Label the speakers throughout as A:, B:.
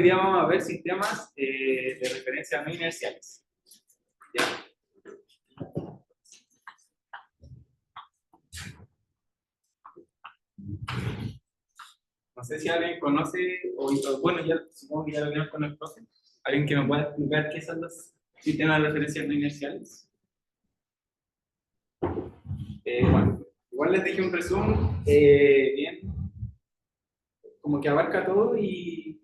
A: día vamos a ver sistemas de referencia no inerciales. ¿Ya? No sé si alguien conoce, bueno, ya supongo que ya lo vieron con el profe. ¿Alguien que me pueda explicar qué son los sistemas de referencia no inerciales? Bueno, igual les dije un resumen, bien, como que abarca todo y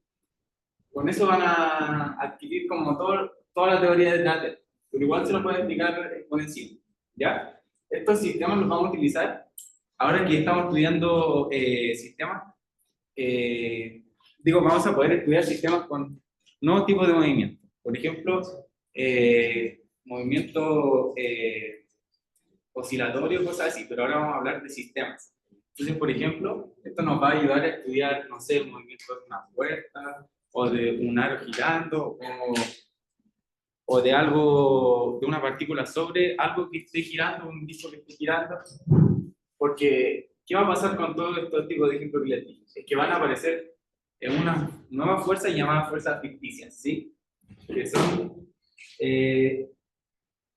A: con eso van a adquirir como toda la teoría de Data, pero igual se lo pueden explicar por encima, ¿ya? Estos sistemas los vamos a utilizar ahora que estamos estudiando sistemas. Vamos a poder estudiar sistemas con nuevos tipos de movimiento. Por ejemplo, movimiento oscilatorio, cosas así, pero ahora vamos a hablar de sistemas. Entonces, por ejemplo, esto nos va a ayudar a estudiar, no sé, el movimiento de una puerta, o de un aro girando, o de algo, de una partícula sobre algo que esté girando, un disco que esté girando. Porque, ¿qué va a pasar con todos estos tipos de ejemplos que les dije? Es que van a aparecer en una nueva fuerza llamada fuerzas ficticias, ¿sí? Que son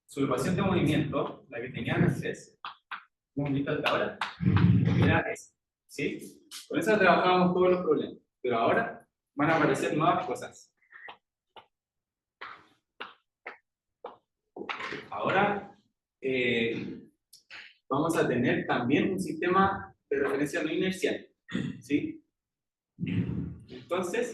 A: su ecuación de movimiento, la que tenían antes, hemos visto hasta ahora, era esa, ¿sí? Con esa trabajábamos todos los problemas, pero ahora van a aparecer nuevas cosas. Ahora vamos a tener también un sistema de referencia no inercial, ¿sí? Entonces,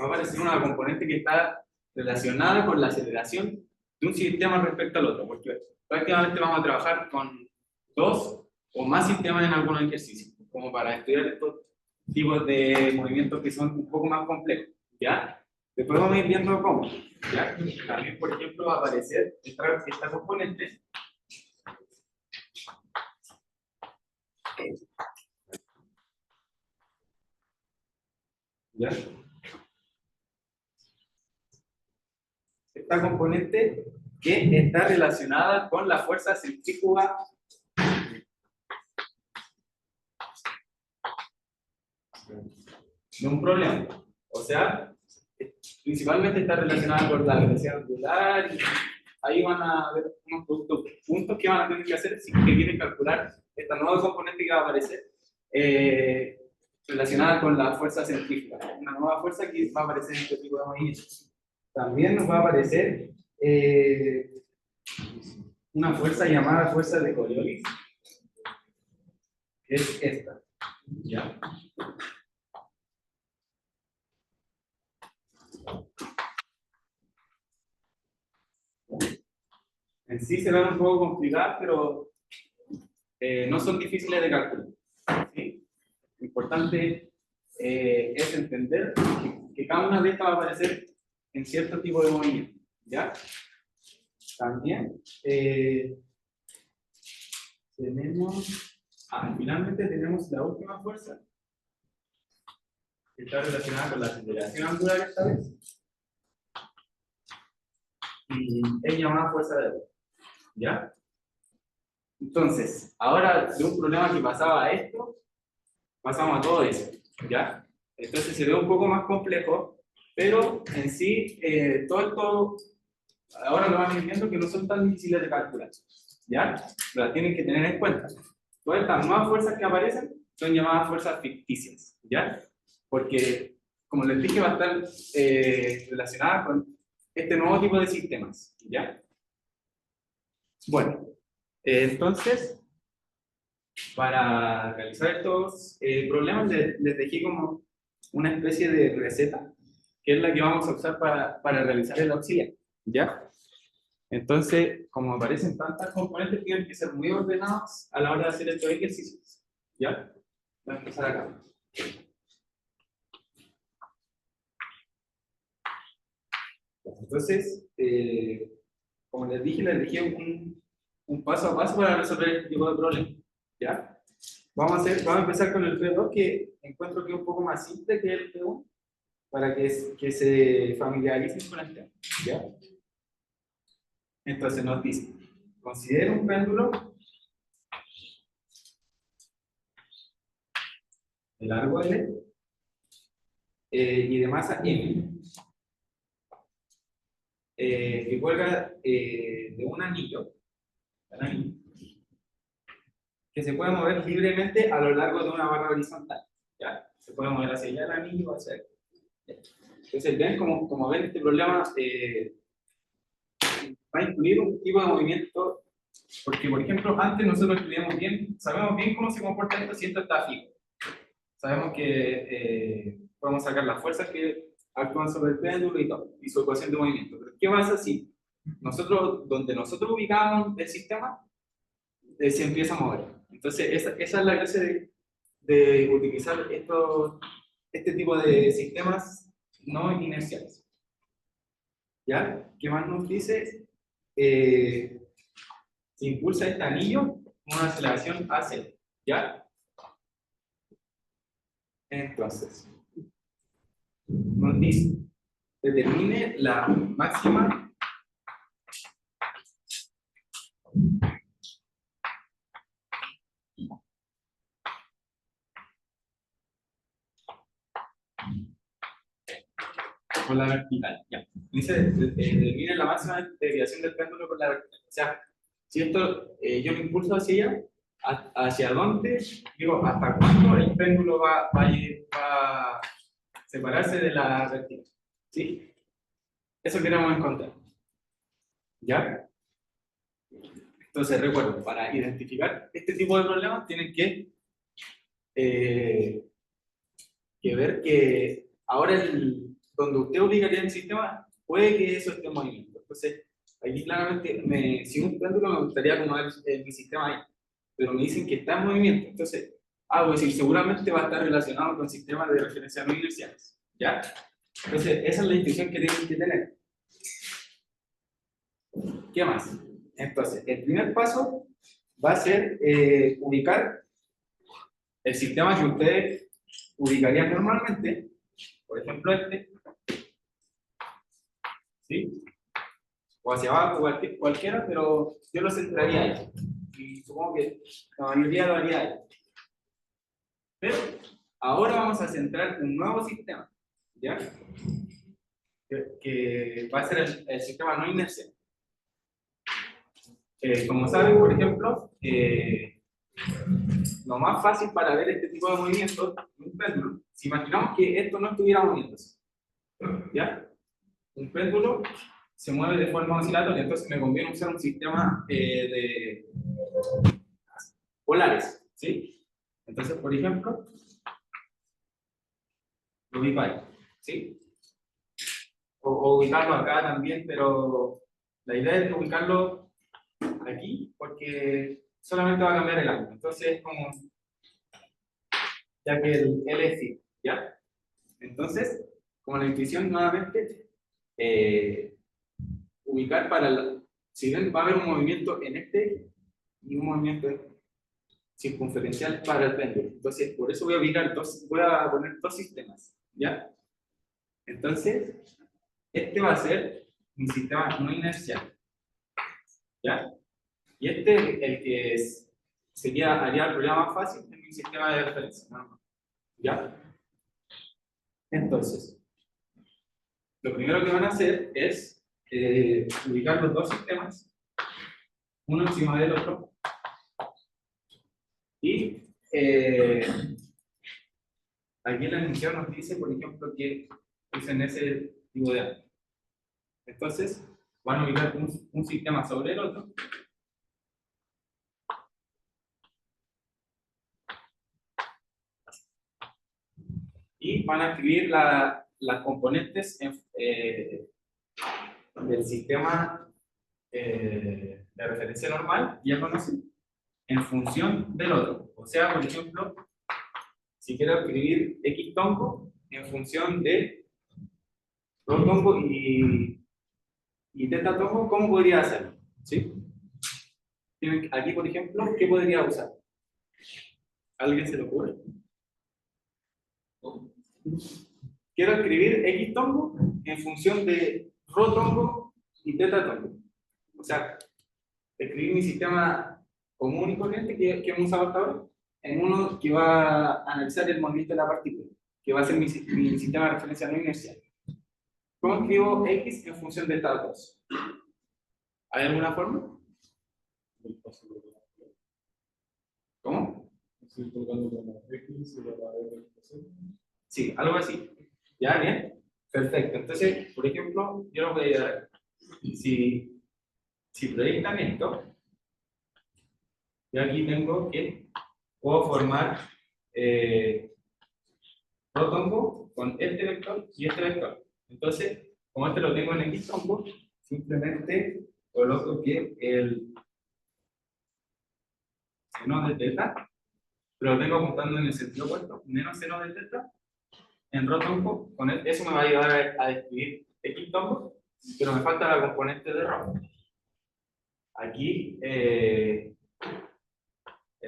A: va a aparecer una componente que está relacionada con la aceleración de un sistema respecto al otro, porque prácticamente vamos a trabajar con dos o más sistemas en algunos ejercicios, como para estudiar estos tipos de movimientos que son un poco más complejos, ¿ya? Después vamos a ir viendo cómo, ¿ya? También, por ejemplo, va a aparecer esta componente, ¿ya? Esta componente que está relacionada con la fuerza centrífuga de un problema. O sea, principalmente está relacionada con la velocidad angular y ahí van a ver unos puntos que van a tener que hacer si quieren calcular esta nueva componente que va a aparecer relacionada con la fuerza centrífuga, una nueva fuerza que va a aparecer en este tipo de movimientos. También nos va a aparecer una fuerza llamada fuerza de Coriolis, que es esta, ¿ya? En sí se ven un poco complicadas, pero no son difíciles de calcular, ¿sí? Lo importante es entender que cada una de estas va a aparecer en cierto tipo de movimiento, ¿ya? También finalmente tenemos la última fuerza, que está relacionada con la aceleración angular esta vez, y es llamada fuerza de Weber, ¿ya? Entonces, ahora de un problema que pasaba a esto, pasamos a todo eso, ¿ya? Entonces se ve un poco más complejo, pero en sí, todo esto, ahora lo van a ir viendo que no son tan difíciles de calcular, ¿ya? Las tienen que tener en cuenta. Todas estas nuevas fuerzas que aparecen son llamadas fuerzas ficticias, ¿ya? Porque, como les dije, va a estar relacionada con este nuevo tipo de sistemas, ¿ya? Bueno, entonces, para realizar estos problemas, les dejé como una especie de receta, que es la que vamos a usar para realizar el auxiliar, ¿ya? Entonces, como aparecen tantas componentes, tienen que ser muy ordenados a la hora de hacer estos ejercicios, ¿ya? Voy a empezar acá. Entonces, como les dejé un paso a paso para resolver este tipo de problemas, ¿ya? Vamos a empezar con el P2, que encuentro que es un poco más simple que el P1, para que se familiaricen con el tema, ¿ya? Entonces nos dice, considera un péndulo de largo L y de masa M, que cuelga de un anillo, que se puede mover libremente a lo largo de una barra horizontal. ¿Ya? Se puede mover hacia allá el anillo o hacia allá. Entonces, ven como ven, este problema va a incluir un tipo de movimiento, porque, por ejemplo, antes nosotros estudiamos bien, sabemos bien cómo se comporta esto si esto está fijo. Sabemos que podemos sacar las fuerzas que actúan sobre el péndulo y todo, y su ecuación de movimiento. Pero, ¿qué pasa si nosotros, donde nosotros ubicamos el sistema, se empieza a mover? Entonces, esa es la clase de utilizar este tipo de sistemas no inerciales. ¿Ya? ¿Qué más nos dice? Se impulsa este anillo con una aceleración AC. ¿Ya? Entonces, nos dice, determine la máxima con la vertical. Ya. Dice, determine la máxima desviación del péndulo con la vertical. O sea, si esto yo lo impulso hacia allá, ¿hacia dónde? Digo, ¿hasta cuándo el péndulo va a separarse de la vertical? ¿Sí? Eso queremos encontrar. ¿Ya? Entonces, recuerden, para identificar este tipo de problemas tienen que ver que ahora donde usted ubicaría el sistema, puede que eso esté en movimiento. Entonces, aquí claramente, si un péndulo me gustaría acomodar mi sistema ahí, pero me dicen que está en movimiento. Entonces, voy a decir, seguramente va a estar relacionado con sistemas de referencia no inerciales. ¿Ya? Entonces, esa es la intuición que tienen que tener. ¿Qué más? Entonces, el primer paso va a ser ubicar el sistema que ustedes ubicarían normalmente, por ejemplo este, ¿sí? O hacia abajo, cualquiera, pero yo lo centraría ahí. Y supongo que la mayoría lo haría ahí. Pero ahora vamos a centrar un nuevo sistema, ¿ya? Que va a ser el sistema no inercial. Como saben, por ejemplo, lo más fácil para ver este tipo de movimientos en un péndulo, si imaginamos que esto no estuviera moviéndose, ¿ya? Un péndulo se mueve de forma oscilatoria, entonces me conviene usar un sistema de polares, ¿sí? Entonces, por ejemplo, lo ubico ahí, ¿sí? O ubicarlo acá también, pero la idea es ubicarlo aquí porque solamente va a cambiar el ángulo. Entonces es como, ya que el es fijo, ¿ya? Entonces, como la intuición nuevamente, ubicar si bien va a haber un movimiento en este y un movimiento circunferencial para el péndulo. Entonces, por eso voy a poner dos sistemas, ¿ya? Entonces, este va a ser mi sistema no inercial, ¿ya? Y este, el que haría el problema más fácil, es mi sistema de referencia, ¿no? ¿Ya? Entonces, lo primero que van a hacer es ubicar los dos sistemas, uno encima del otro, y aquí la enunciado nos dice, por ejemplo, que usen ese tipo de ángulo. Entonces, van a ubicar un sistema sobre el otro. Y van a escribir las componentes del sistema de referencia normal, ya conocen, en función del otro. O sea, por ejemplo, si quiero escribir X tongo en función de rho tongo y teta tongo, ¿cómo podría hacerlo? ¿Sí? Aquí, por ejemplo, ¿qué podría usar? ¿Alguien se lo ocurre? Quiero escribir X tongo en función de rho tongo y teta tongo. O sea, escribir mi sistema común y corriente que hemos usado hasta ahora en uno que va a analizar el movimiento de la partícula. que va a ser mi sistema de referencia no inercial. ¿Cómo escribo X en función de estas dos? ¿Hay alguna forma? ¿Cómo? Sí, algo así. ¿Ya? ¿Bien? Perfecto. Entonces, por ejemplo, yo lo voy a dar. Si proyectan esto, yo aquí tengo que puedo formar rotongo con este vector y este vector. Entonces, como este lo tengo en X combo, simplemente coloco que el seno de teta, pero lo tengo apuntando en el sentido opuesto, menos seno de teta, en rotongo, con eso me va a ayudar a describir X tombo, pero me falta la componente de rho. Aquí el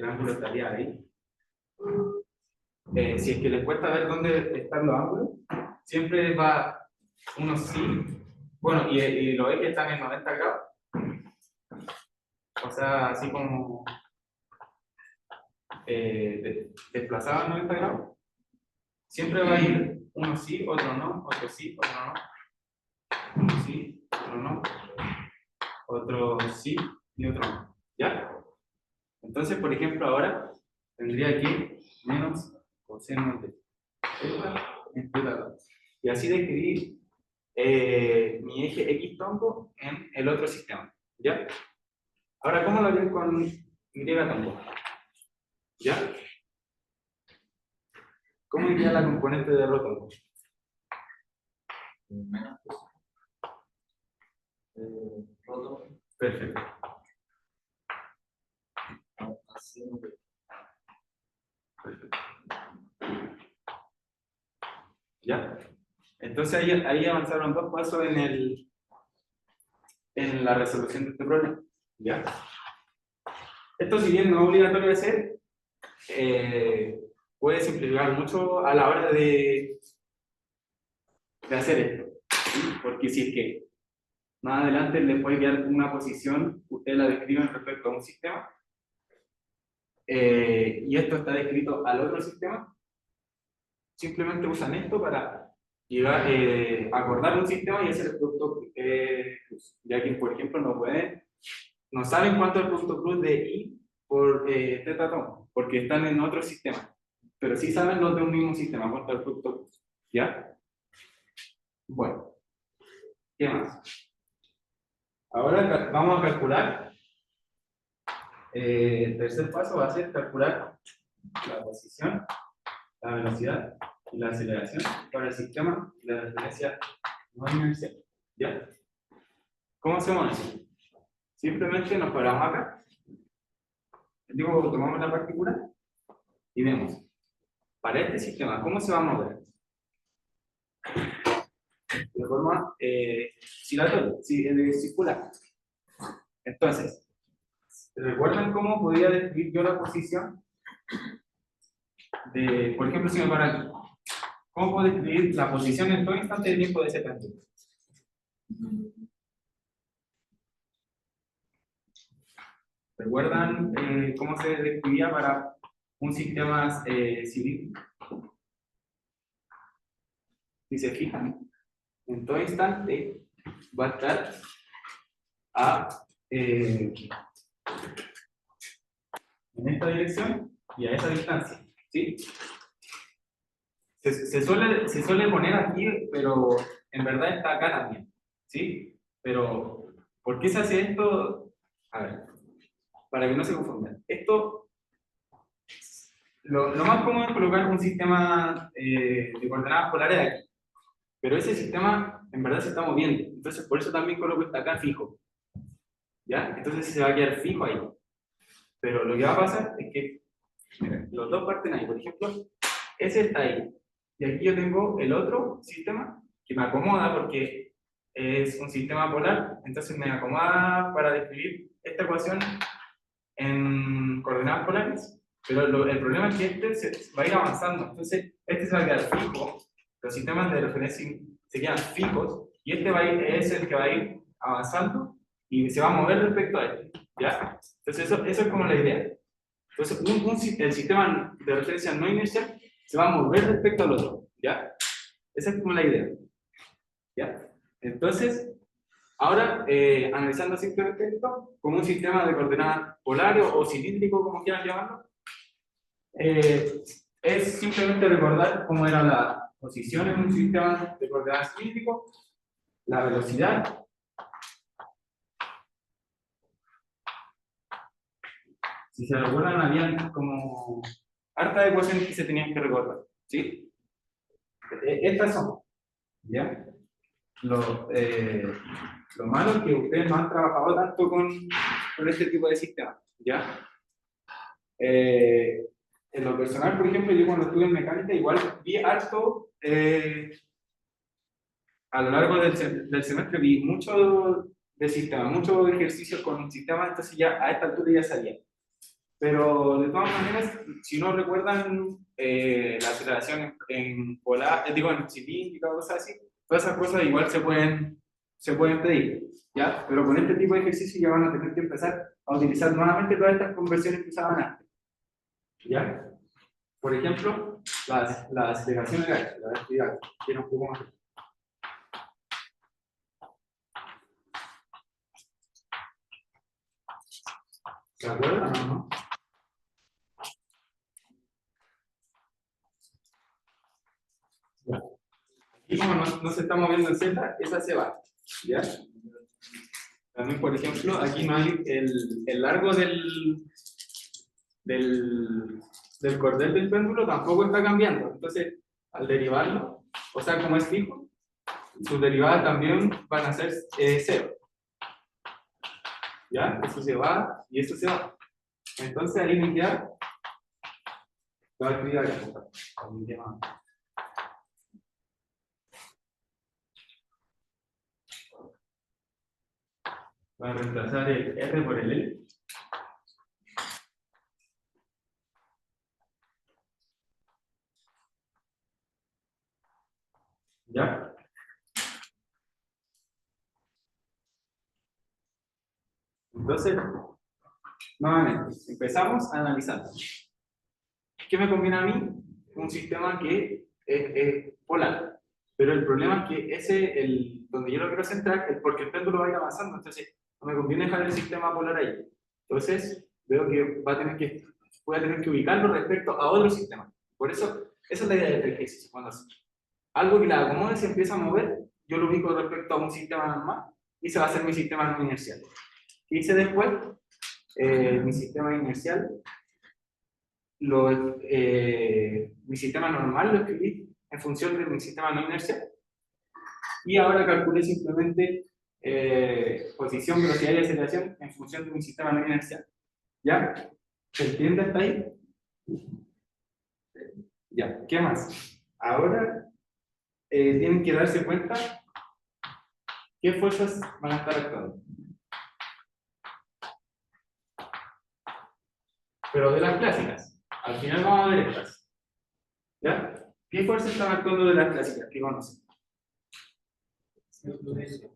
A: ángulo estaría ahí. Si es que les cuesta ver dónde están los ángulos, siempre va uno sí, bueno, y lo ves que están en 90 grados, o sea, así como desplazado en 90 grados, siempre va a ir uno sí, otro no, otro sí, otro no, uno sí, otro no, otro sí y otro no, ¿ya? Entonces, por ejemplo, ahora tendría aquí menos coseno de teta en teta 2. Y así describí mi eje X tombo en el otro sistema, ¿ya? Ahora, ¿cómo lo haría con Y tombo? ¿Ya? ¿Cómo iría la componente de rho tombo? Perfecto. Perfecto. ¿Ya? Entonces ahí avanzaron dos pasos en la resolución de este problema. ¿Ya? Esto, si bien no es obligatorio de hacer, puede simplificar mucho a la hora de hacer esto. ¿Sí? Porque si es que más adelante les puede quedar una posición, ustedes la describen respecto a un sistema, y esto está descrito al otro sistema, simplemente usan esto para llegar a acordar un sistema y hacer el producto cruz. Ya que, por ejemplo, no saben cuánto es el producto cruz de I por teta tomo, porque están en otro sistema, pero sí saben los de un mismo sistema, cuánto es el producto cruz. ¿Ya? Bueno, ¿qué más? Ahora vamos a calcular. El tercer paso va a ser calcular la posición, la velocidad y la aceleración para el sistema de referencia no inercial. ¿Ya? ¿Cómo hacemos eso? Simplemente nos paramos acá, digo, tomamos la partícula y vemos, para este sistema, ¿cómo se va a mover? De forma circular. Entonces, ¿recuerdan cómo podría describir yo la posición? Por ejemplo, si me paro aquí, ¿cómo puedo describir la posición en todo instante de tiempo de ese tangente? ¿Recuerdan cómo se describía para un sistema cilíndrico? Si se fijan, en todo instante va a estar en esta dirección y a esa distancia, ¿sí? Se suele poner aquí, pero en verdad está acá también, ¿sí? Pero, ¿por qué se hace esto? A ver, para que no se confundan. Esto, lo más cómodo es colocar un sistema de coordenadas polares aquí, pero ese sistema en verdad se está moviendo, entonces por eso también coloco esta acá fijo, ¿ya? Entonces se va a quedar fijo ahí. Pero lo que va a pasar es que, miren, los dos parten ahí, por ejemplo, ese está ahí. Y aquí yo tengo el otro sistema que me acomoda porque es un sistema polar, entonces me acomoda para describir esta ecuación en coordenadas polares, pero el problema es que este se va a ir avanzando, entonces este se va a quedar fijo, los sistemas de referencia se quedan fijos, y este es el que va a ir avanzando y se va a mover respecto a este, ¿ya? Entonces eso es como la idea. Entonces el sistema de referencia no inercial se va a mover respecto al otro, ¿Ya? Esa es como la idea. ¿Ya? Entonces, ahora, analizando simplemente esto, como un sistema de coordenadas polares o cilíndrico, como quieran llamarlo, es simplemente recordar cómo era la posición en un sistema de coordenadas cilíndrico, la velocidad, si se recuerdan, habían como hartas ecuaciones que se tenían que recordar, ¿sí? Estas son, ¿ya? Lo malo es que ustedes no han trabajado tanto con este tipo de sistemas, ¿ya? En lo personal, por ejemplo, yo cuando estuve en mecánica, igual vi harto, a lo largo del semestre vi mucho de sistema, muchos ejercicios con sistemas, entonces ya a esta altura ya sabía. Pero de todas maneras, si no recuerdan la aceleración en polar, digo en cilíndrica o cosas así, todas esas cosas igual se pueden pedir, ¿ya? Pero con este tipo de ejercicio ya van a tener que empezar a utilizar nuevamente todas estas conversiones que usaban antes, ¿ya? Por ejemplo, la aceleración de la velocidad, que era un poco más. ¿Se acuerdan o no? Ya. Aquí como no se está moviendo en Z, esa se va, ¿ya? También, por ejemplo, aquí no hay el largo del, del cordel del péndulo tampoco está cambiando. Entonces, al derivarlo, o sea, como es fijo, sus derivadas también van a ser cero. ¿Ya? Eso se va y eso se va. Entonces, ahí me queda la actividad que voy a reemplazar el R por el L. ¿Ya? Entonces, nuevamente, empezamos a analizar. ¿Qué me conviene a mí? Un sistema que es polar. Pero el problema es que donde yo lo quiero centrar es porque el péndulo va a ir avanzando. Entonces, no me conviene dejar el sistema polar ahí. Entonces, veo que voy a tener que ubicarlo respecto a otro sistema. Por eso, esa es la idea del ejercicio. Cuando algo que la acomode se empieza a mover, yo lo ubico respecto a un sistema normal y se va a hacer mi sistema no inercial. ¿Qué hice después? Mi sistema inercial, mi sistema normal lo escribí en función de mi sistema no inercial. Y ahora calculé simplemente posición, velocidad y aceleración en función de mi sistema no inercial. ¿Ya? ¿Se entiende hasta ahí? Ya, ¿qué más? Ahora tienen que darse cuenta qué fuerzas van a estar actuando. Pero de las clásicas. Al final vamos a ver estas. ¿Ya? ¿Qué fuerzas están actuando de las clásicas? ¿Qué conocen? Entonces,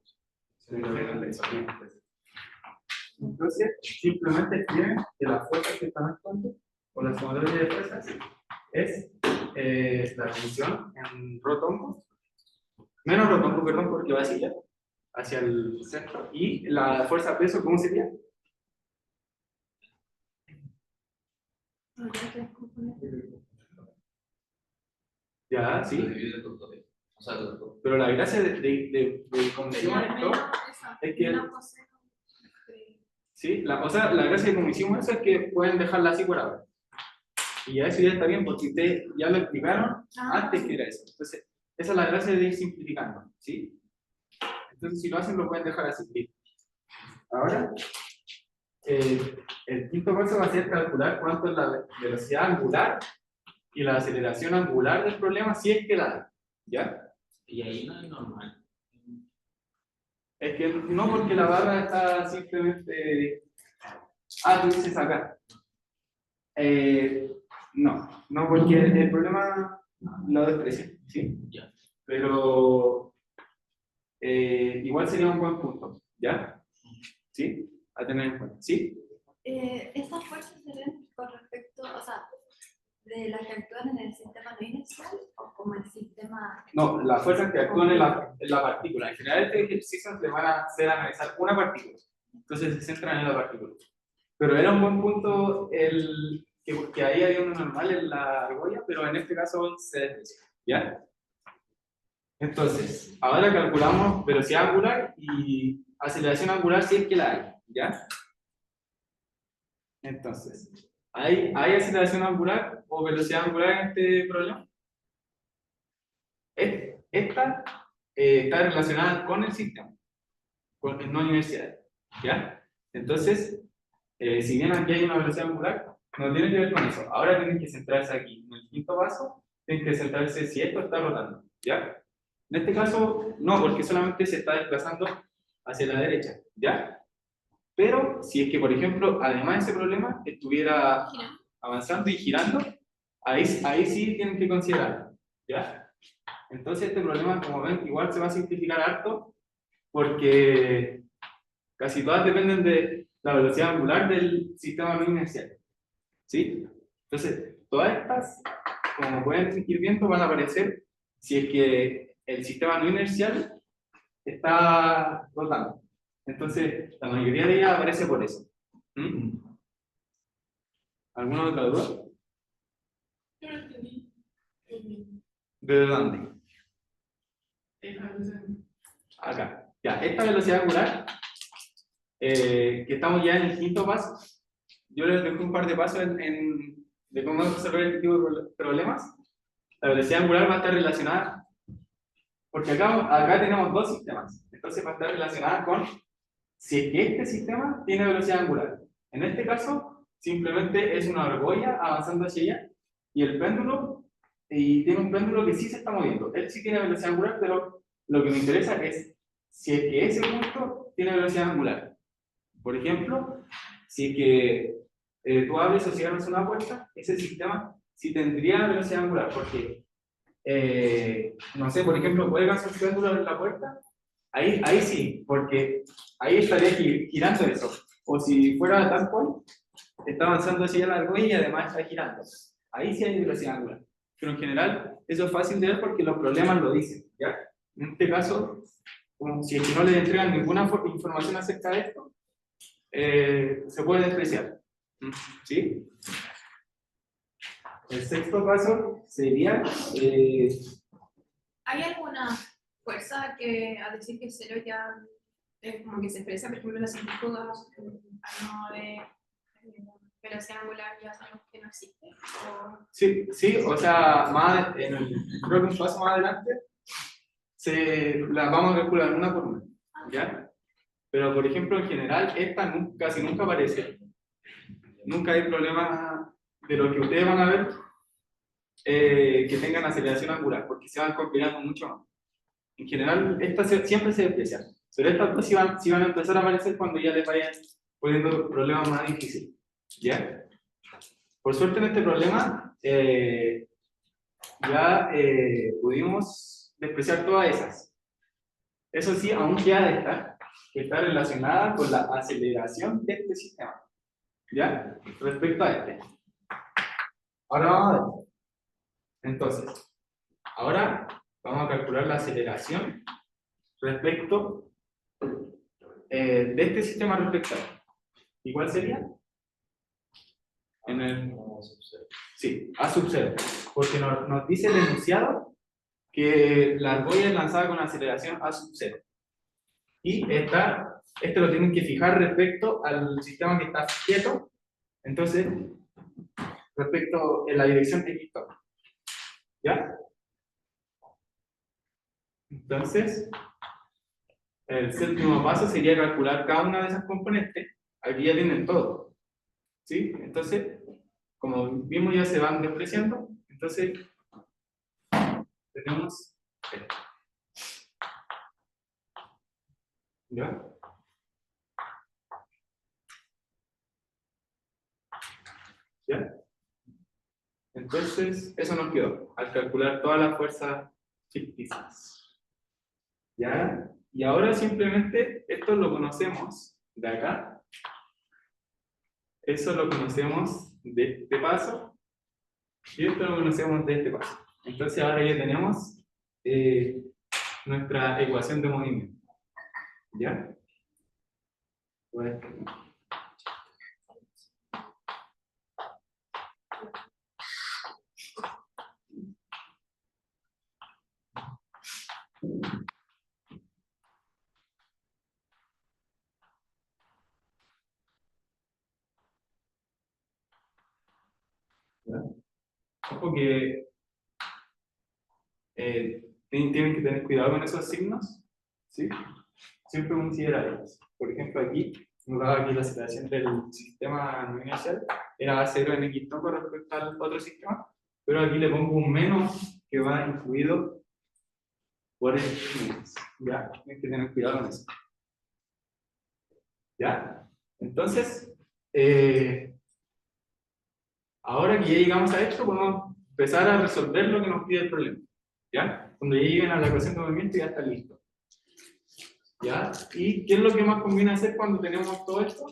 A: simplemente escriben que las fuerzas que están actuando, o las sumatoria de fuerzas, es la tensión en rotombo, menos rotombo, perdón, porque va hacia el centro, y la fuerza peso, ¿cómo sería? Ya, sí. Pero la gracia de cómo hicimos esto es que. Sí, o sea, la gracia de cómo hicimos eso es que pueden dejarla así por ahora. Y ya eso ya está bien, porque ustedes ya lo explicaron antes que era eso. Entonces, esa es la gracia de ir simplificando, ¿sí? Entonces, si lo hacen, lo pueden dejar así. Ahora, el quinto paso va a ser calcular cuánto es la velocidad angular y la aceleración angular del problema, si es que la da, ¿ya?
B: Y ahí no es normal.
A: Es que no, porque la barra está simplemente. Tú dices acá. No, porque el problema lo desprecia, ¿sí?
B: Ya.
A: Pero igual sería un buen punto, ¿ya? ¿Sí? A tener en cuenta, ¿sí?
C: Estas fuerzas se ven con respecto, o sea, de las que actúan en el sistema no inercial o como el sistema.
A: No, las fuerzas que actúan en la partícula. En general, este ejercicio le van a hacer analizar una partícula. Entonces se centran en la partícula. Pero era un buen punto que ahí había uno normal en la argolla, pero en este caso se desprecia. ¿Ya? Entonces, ahora calculamos velocidad angular y aceleración angular si es que la hay. ¿Ya? Entonces, ¿hay aceleración angular o velocidad angular en este problema? Esta está relacionada con el sistema, no universidad. ¿Ya? Entonces, si bien aquí hay una velocidad angular, no tiene que ver con eso. Ahora tienen que centrarse aquí. En el quinto paso, tienen que centrarse si esto está rotando. ¿Ya? En este caso, no, porque solamente se está desplazando hacia la derecha. ¿Ya? Pero si es que, por ejemplo, además de ese problema, estuviera avanzando y girando, ahí sí tienen que considerarlo. ¿Ya? Entonces este problema, como ven, igual se va a simplificar harto, porque casi todas dependen de la velocidad angular del sistema no inercial. ¿Sí? Entonces, todas estas, como pueden ir viendo, van a aparecer si es que el sistema no inercial está rotando. Entonces, la mayoría de ellas aparece por eso. ¿Mm? ¿Alguna otra duda? ¿De dónde? Acá. Ya, esta velocidad angular, que estamos ya en el quinto paso, yo les dejo un par de pasos de cómo resolver este tipo de problemas. La velocidad angular va a estar relacionada, porque acá tenemos dos sistemas, entonces va a estar relacionada con si es que este sistema tiene velocidad angular. En este caso, simplemente es una argolla avanzando hacia allá, y el péndulo, y tiene un péndulo que sí se está moviendo. Él sí tiene velocidad angular, pero lo que me interesa es si es que ese punto tiene velocidad angular. Por ejemplo, si es que tú abres o cierras una puerta, ese sistema sí tendría velocidad angular, porque, no sé, por ejemplo, cuelgas un péndulo en la puerta, ahí sí, porque ahí estaría girando eso. O si fuera tal cual, está avanzando hacia la argolla y además está girando. Ahí sí hay velocidad angular. Pero en general, eso es fácil de ver porque los problemas lo dicen. ¿Ya? En este caso, como si es que no le entregan ninguna información acerca de esto, se puede despreciar. ¿Sí? El sexto paso sería...
C: ¿Hay alguna fuerza que al decir que cero ya como que se expresa, por ejemplo, las centrífugas, al no de velocidad angular ya sabemos que no existe?
A: Sí, sí, o sea, creo que un paso más adelante las vamos a calcular una por una, ¿ya? Pero, por ejemplo, en general, esta casi nunca aparece. Nunca hay problema de lo que ustedes van a ver que tengan aceleración angular, porque se van complicando mucho más. En general, estas siempre se desprecian. Pero estas dos sí van a empezar a aparecer cuando ya les vayan poniendo problemas más difíciles. ¿Ya? Por suerte en este problema ya pudimos despreciar todas esas. Eso sí, aún queda esta, que está relacionada con la aceleración de este sistema. ¿Ya? Respecto a este. Ahora vamos a ver. Entonces, ahora vamos a calcular la aceleración respecto de este sistema respecto a este. ¿Y cuál sería? Sí, A sub 0. Porque nos dice el enunciado que la argolla es lanzada con aceleración A sub 0. Y este lo tienen que fijar respecto al sistema que está quieto. Entonces, respecto en la dirección X. ¿Ya? Entonces, el séptimo paso sería calcular cada una de esas componentes. Aquí ya tienen todo. ¿Sí? Entonces, como vimos, ya se van despreciando. Entonces, tenemos esto. ¿Ya? ¿Ya? Entonces, eso nos quedó, al calcular todas las fuerzas ficticias. ¿Ya? Y ahora simplemente, esto lo conocemos de acá. Eso lo conocemos de este paso. Y esto lo conocemos de este paso. Entonces ahora ya tenemos nuestra ecuación de movimiento. ¿Ya? Bueno. Ojo que tienen que tener cuidado con esos signos, ¿sí? Siempre considerarlos. Por ejemplo, aquí, como daba aquí la aceleración del sistema no inercial, era 0 en X con respecto al otro sistema, pero aquí le pongo un menos que va incluido por el menos. ¿Ya? Tienen que tener cuidado con eso. ¿Ya? Entonces, ahora que ya llegamos a esto, podemos empezar a resolver lo que nos pide el problema. ¿Ya? Cuando ya lleguen a la ecuación de movimiento ya está listo. ¿Ya? ¿Y qué es lo que más conviene hacer cuando tenemos todo esto?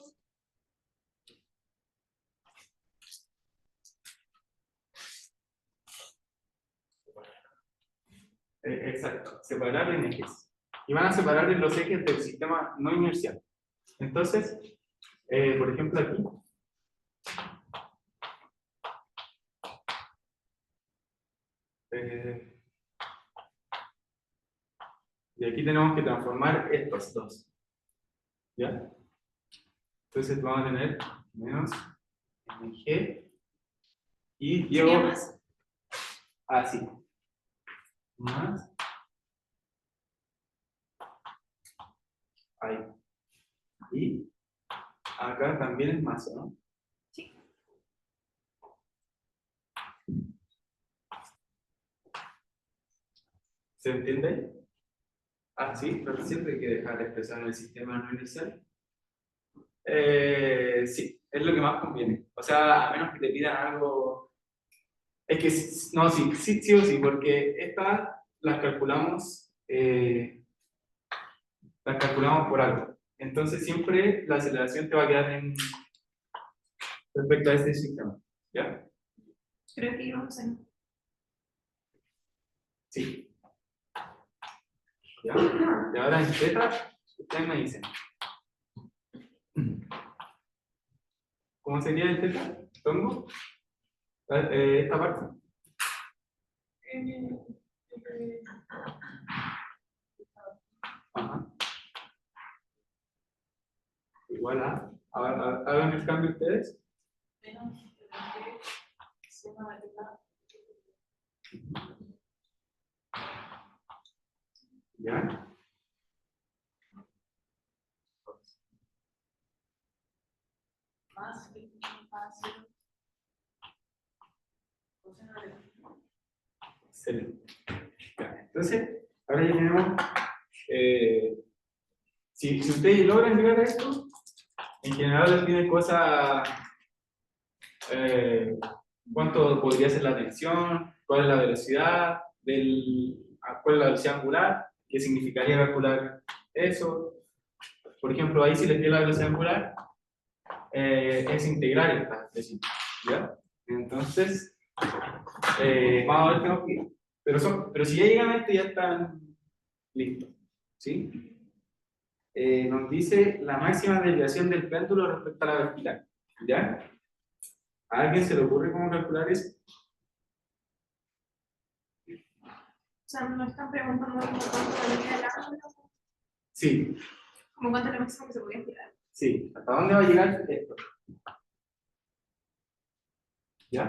A: Exacto, separar en ejes. Y van a separar en los ejes del sistema no inercial. Entonces, por ejemplo aquí, y aquí tenemos que transformar estos dos. ¿Ya? Entonces vamos a tener menos G y llevo así. Más ahí. Y acá también es más, ¿no?
C: Sí.
A: ¿Se entiende? Ah, sí, pero siempre hay que dejar de expresar en el sistema no inercial. Sí, es lo que más conviene. O sea, a menos que te pidan algo. Es que no, sí, sí, sí o sí, porque estas las calculamos por algo. Entonces siempre la aceleración te va a quedar en respecto a este sistema. ¿Ya?
C: Creo que íbamos a...
A: Sí. ¿Ya? Y ahora en teta, ustedes me dicen. ¿Cómo sería el teta? ¿Tongo? Esta parte. Ajá. Igual a. Hagan el cambio ustedes. ¿Ya? Excelente. Ya, entonces, ahora ya tenemos. Si ustedes logran llegar a esto, en general les piden cosas. ¿Cuánto podría ser la tensión? ¿Cuál es la velocidad? ¿Cuál es la velocidad angular? ¿Qué significaría calcular eso? Por ejemplo, ahí si les pide la velocidad angular, es integrar esta decisión. ¿Ya? Entonces, vamos a ver qué nos pide. Pero si ya llegan a esto, ya están listos. ¿Sí? Nos dice la máxima desviación del péndulo respecto a la vertical. ¿Ya? ¿A alguien se le ocurre cómo calcular eso?
C: O sea, no están preguntando como cuánto medía el ángulo,
A: Sí,
C: como cuánto es lo máximo que se podía tirar.
A: sí. ¿Hasta dónde va a llegar esto? ¿Ya?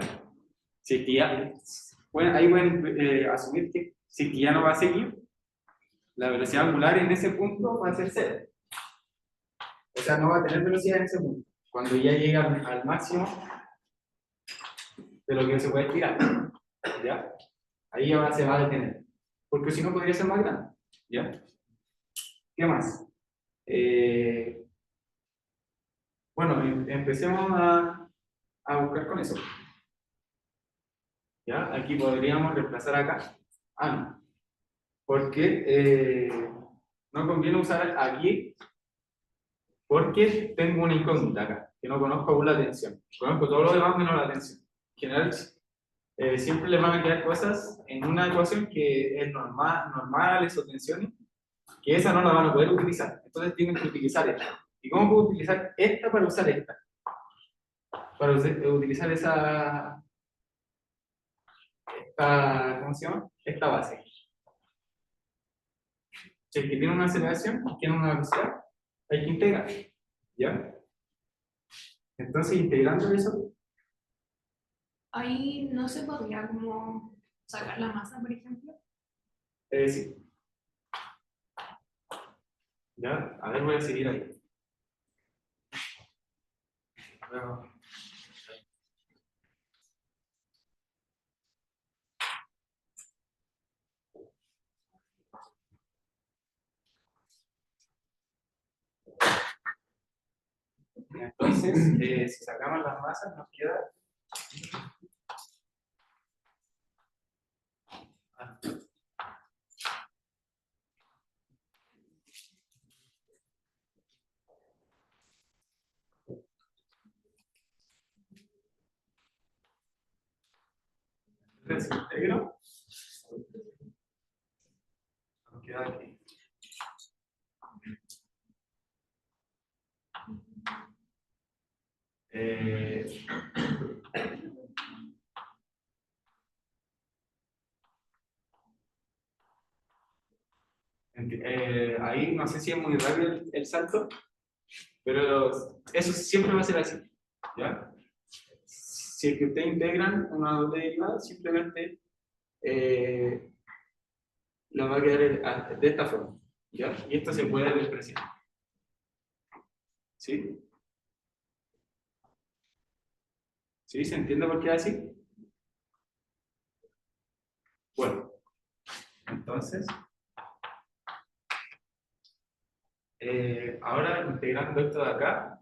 A: Si es que ya, bueno, ahí pueden asumir que si es que ya no va a seguir, la velocidad angular en ese punto va a ser cero. O sea, no va a tener velocidad en ese punto. Cuando ya llega al máximo de lo que se puede estirar. ¿Ya? Ahí ya se va a detener. Porque si no podría ser más grande. ¿Ya? ¿Qué más? Bueno, empecemos a buscar con eso. ¿Ya? Aquí podríamos reemplazar acá. Ah, no. Porque no conviene usar aquí porque tengo una incógnita acá, que no conozco aún la tensión. Conozco todo lo demás menos la tensión. En general, sí. siempre les van a quedar cosas en una ecuación que es normales o tensiones, que esa no la van a poder utilizar. Entonces tienen que utilizar esta. ¿Y cómo puedo utilizar esta para usar esta? Para utilizar ¿cómo se llama? Esta base. Si es que tiene una aceleración y tiene una velocidad, hay que integrar. ¿Ya? Entonces, integrando eso,
C: Ahí no se podría como sacar la masa, por ejemplo.
A: sí. ¿Ya? A ver, voy a seguir ahí. Bueno, entonces, si sacamos las masas, nos queda. Entonces, integro. Nos queda aquí. Eh, ahí no sé si es muy rápido el salto, pero eso siempre va a ser así. ¿Ya? Si es que ustedes integran una doble derivada, simplemente lo va a quedar de esta forma. ¿Ya? Y esto se puede despreciar. ¿Sí? ¿Sí? ¿Se entiende por qué es así? Bueno, entonces, ahora integrando esto de acá,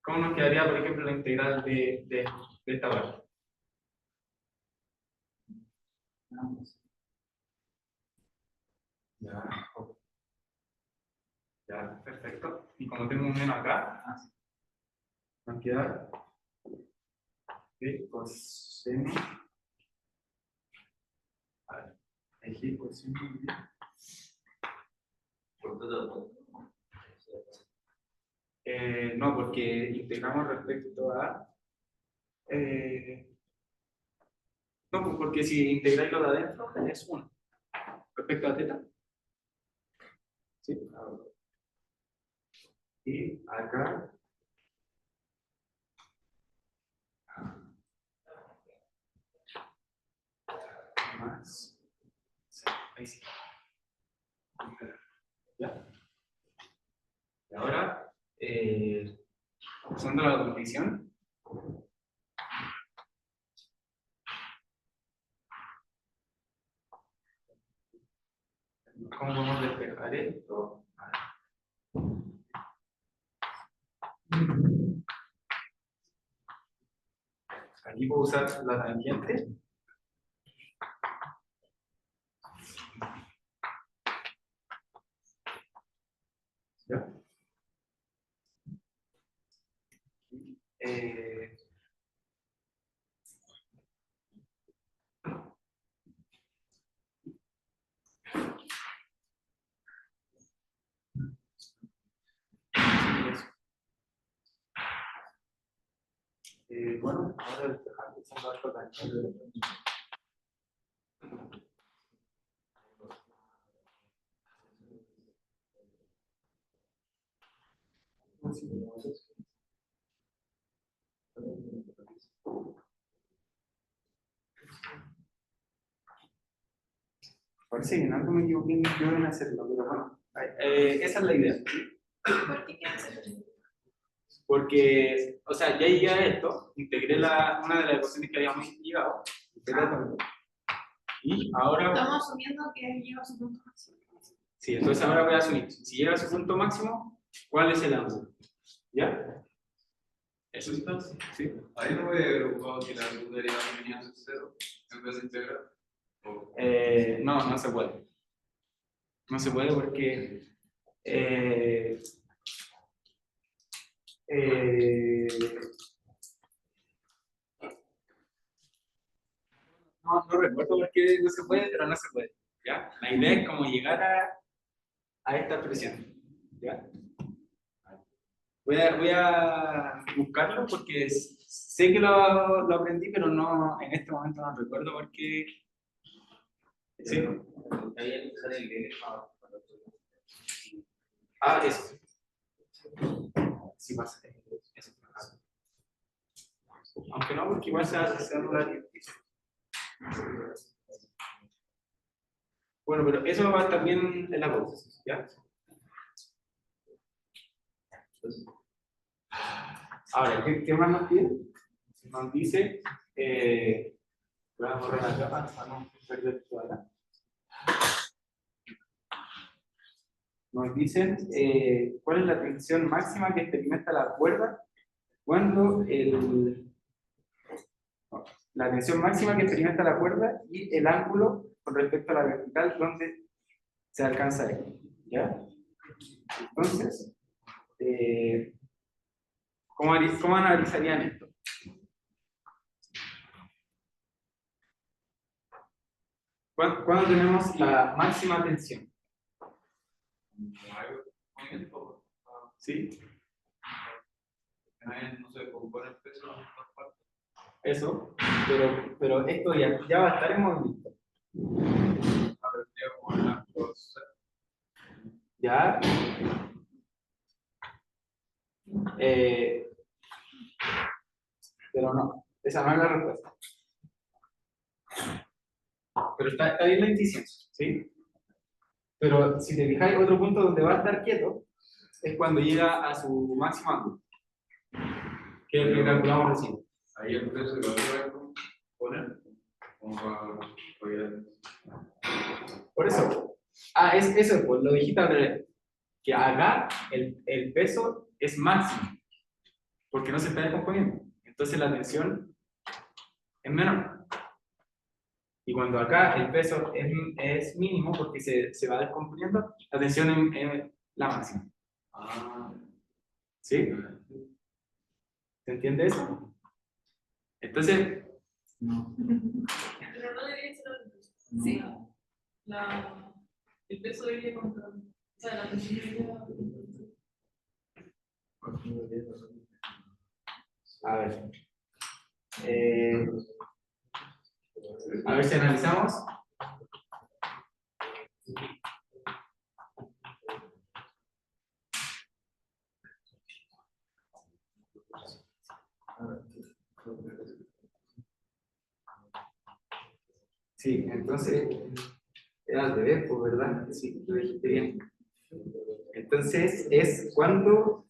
A: ¿cómo nos quedaría, por ejemplo, la integral de esta parte? Ya, ok. Ya, perfecto. Y como tengo un menos acá, nos queda coseno. A ver, elegir coseno. No, porque integramos respecto a. No, pues porque si integráis lo de adentro es 1. Respecto a teta. ¿Sí? Y acá. Más. Ahí sí. ¿Ya? Y ahora, usando la condición, ¿cómo podemos despejar esto? Aquí puedo usar la tangente. ¿Ya? Eh, bueno, ahora despejar usando esta tangente. Parece que en algo me equivoqué yo en hacerlo, pero bueno, esa es la idea.
C: ¿Por qué quieres hacer eso?
A: Porque, o sea, ya llegué a esto, integré una de las ecuaciones que habíamos llegado, integré también, y ahora,
C: Estamos asumiendo que llega a su punto máximo.
A: sí, entonces ahora voy a asumir, si llega a su punto máximo, ¿cuál es el ángulo? ¿Ya? Eso entonces, sí.
D: Ahí no me he preocupado que la segunda derivada venía a ser 0 en vez de integrar.
A: No, no se puede. No se puede porque eh, eh, no recuerdo por qué no se puede, pero no se puede. ¿Ya? La idea es como llegar a esta expresión. ¿Ya? Voy a buscarlo porque sé que lo aprendí, pero no, en este momento no recuerdo por qué. Sí. Ah, eso. Sí pasa. Eso. Aunque no, porque igual se anula. Bueno, pero eso va a estar bien en la pausa, ¿ya? Ahora, ¿qué más nos pide? Nos dice, voy a borrar la capa para no perder toda la. Nos dicen cuál es la tensión máxima que experimenta la cuerda cuando la tensión máxima que experimenta la cuerda y el ángulo con respecto a la vertical donde se alcanza ahí. ¿Ya? Entonces, ¿cómo analizarían esto? ¿Cuándo tenemos la máxima tensión? ¿Sí?
D: No se compone el peso en todas partes.
A: Eso, pero esto ya va a estar en movimiento.
D: A ver, como una cosa.
A: ¿Ya? Pero no, esa no es la respuesta. Pero está bien la intuición, ¿sí? Pero si te fijáis, otro punto donde va a estar quieto es cuando llega a su máximo ángulo, que es el que calculamos recién.
D: Ahí el peso lo voy a poner como
A: Por eso, eso, pues lo dijiste al revés, que acá el peso es máximo, porque no se está descomponiendo. Entonces la tensión es menor. Y cuando acá el peso es mínimo porque se va descomponiendo, la tensión es la máxima. ¿Sí? ¿Se entiende eso? Entonces,
E: Pero no debería ser al revés.
C: Sí.
E: El peso debería controlar. O sea, la tensión debería controlar.
A: a ver si analizamos. Sí, entonces, era al revés, pues, ¿verdad? Sí, lo dijiste bien. Entonces, es cuando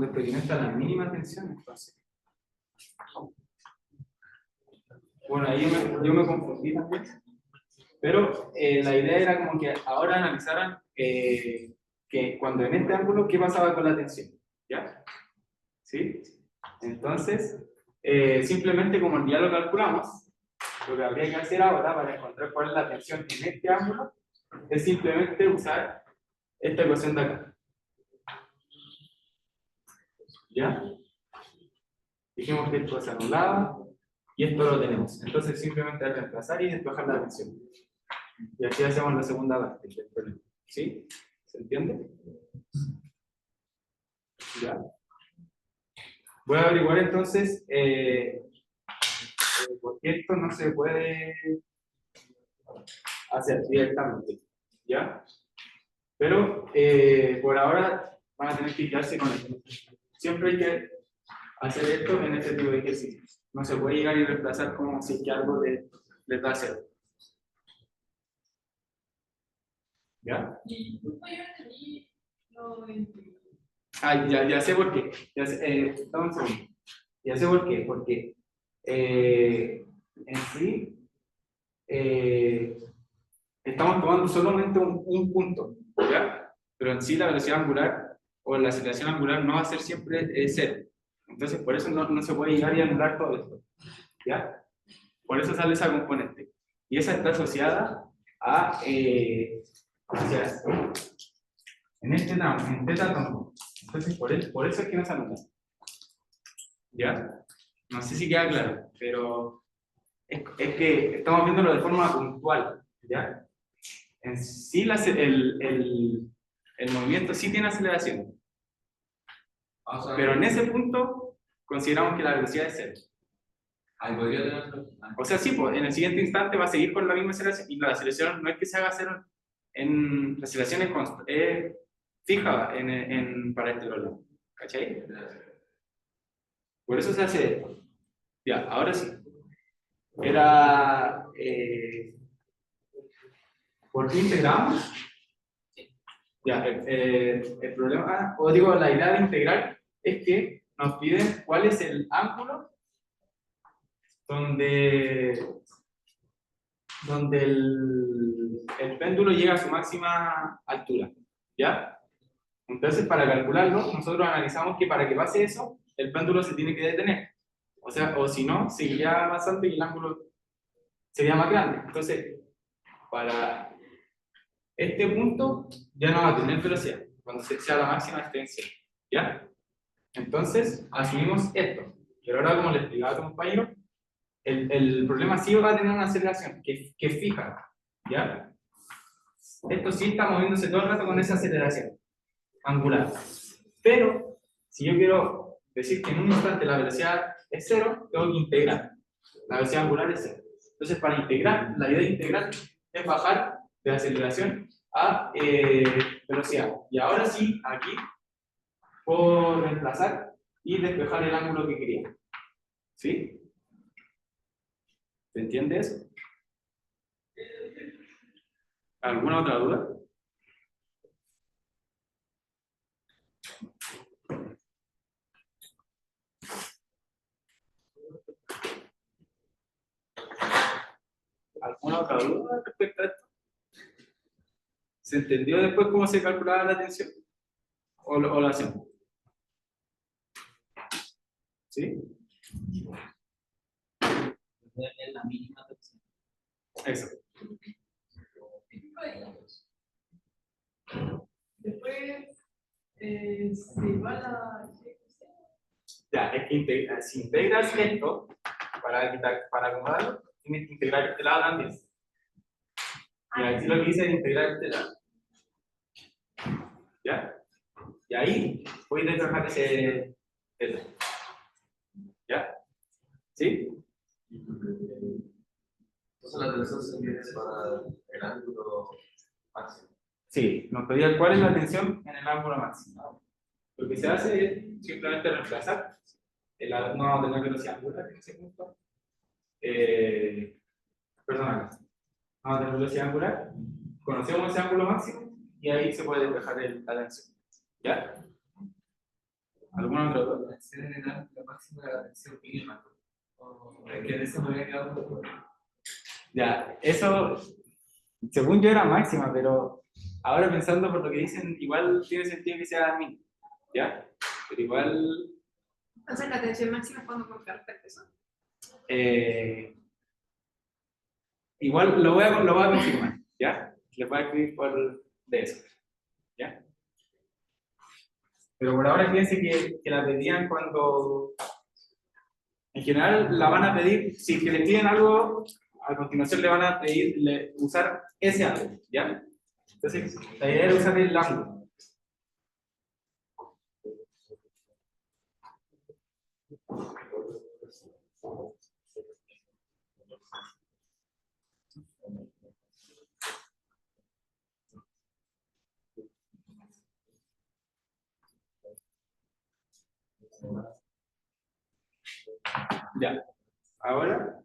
A: experimenta la mínima tensión, entonces. Bueno, ahí yo me confundí también. Pero la idea era como que ahora analizaran que cuando en este ángulo, ¿qué pasaba con la tensión? ¿Ya? ¿Sí? Entonces, simplemente como ya lo calculamos, lo que habría que hacer ahora para encontrar cuál es la tensión en este ángulo es simplemente usar esta ecuación de acá. ¿Ya? Dijimos que esto se anulaba y esto lo tenemos. Entonces simplemente reemplazar y despejar la tensión. Y así hacemos la segunda parte del problema. ¿Sí? ¿Se entiende? Ya. Voy a averiguar entonces por qué esto no se puede hacer directamente. ¿Ya? Pero por ahora van a tener que quedarse con esto. Siempre hay que hacer esto en este tipo de ejercicios. No se puede llegar y reemplazar como si es que algo les da cero. ¿Ya?
E: Y yo entendí lo de.
A: Ya sé por qué. Dame un segundo. Ya sé por qué. Porque en sí estamos tomando solamente un punto, ¿ya? Pero en sí la velocidad angular o la aceleración angular no va a ser siempre cero. Entonces por eso no se puede llegar y anular todo esto, ¿ya? Por eso sale esa componente. Y esa está asociada a, o sea, en este tramo, en teta tronco. Entonces por eso es que no se anula. ¿Ya? No sé si queda claro, pero es que estamos viéndolo de forma puntual, ¿ya? En sí el movimiento sí tiene aceleración,
D: O sea,
A: pero en ese punto consideramos que la velocidad es cero.
D: ahí podría tener.
A: O sea, sí, pues en el siguiente instante va a seguir con la misma aceleración, y la aceleración no es que se haga cero, la aceleración es fija para este problema, ¿cachai? Por eso se hace esto. Ya, ahora sí. Era, ¿por qué integramos? Ya, el problema, o digo, la idea de integrar es que nos piden cuál es el ángulo donde el péndulo llega a su máxima altura, ¿ya? Entonces, para calcularlo, nosotros analizamos que para que pase eso, el péndulo se tiene que detener. O sea, o si no, seguiría avanzando y el ángulo sería más grande. Entonces, para este punto ya no va a tener velocidad, cuando sea la máxima extensión, ¿ya? Entonces, asumimos esto. Pero ahora, como le explicaba a tu compañero, el problema sí va a tener una aceleración que fija, ¿ya? Esto sí está moviéndose todo el rato con esa aceleración angular. Pero, si yo quiero decir que en un instante la velocidad es cero, tengo que integrar. La velocidad angular es cero. Entonces, para integrar, la idea de integrar es bajar de aceleración a velocidad. Y ahora sí, aquí, puedo reemplazar y despejar el ángulo que quería. ¿Sí? ¿Se entiende eso? ¿Alguna otra duda? ¿Alguna otra duda respecto a esto? ¿Se entendió después cómo se calculaba la tensión? ¿O lo hacemos? ¿Sí?
B: Es la mínima tensión.
A: Eso.
E: Después se va la.
A: Ya, es que si integras esto, para acomodarlo, tienes que integrar este lado también. Y aquí lo que dice es integrar este lado. ¿Ya? Y ahí voy a despejar ese. ¿Ya? ¿Sí?
D: Entonces la tensión se mide para el ángulo máximo.
A: Sí, nos pedía cuál es la tensión en el ángulo máximo. Lo que se hace es simplemente reemplazar no vamos a tener velocidad angular en ese punto. Perdón, no vamos a tener velocidad angular. Conocemos ese ángulo máximo y ahí se puede despejar la tensión. ¿Ya? ¿Alguna otra duda?
D: La tensión en el ángulo máximo de la tensión mínima. Es que en eso me había quedado un poco.
A: Ya, eso, según yo era máxima, pero ahora pensando por lo que dicen, igual tiene sentido que sea mínima. ¿Ya? Pero igual.
C: Entonces la tensión máxima es cuando contrarresta el peso.
A: Igual lo voy a confirmar, ¿ya? Les voy a escribir de eso, ¿ya? Pero por ahora fíjense que la pedían cuando. En general la van a pedir, si que les piden algo, a continuación le van a pedir usar ese ángulo, ¿ya? Entonces, la idea era usar el ángulo. Ya, ahora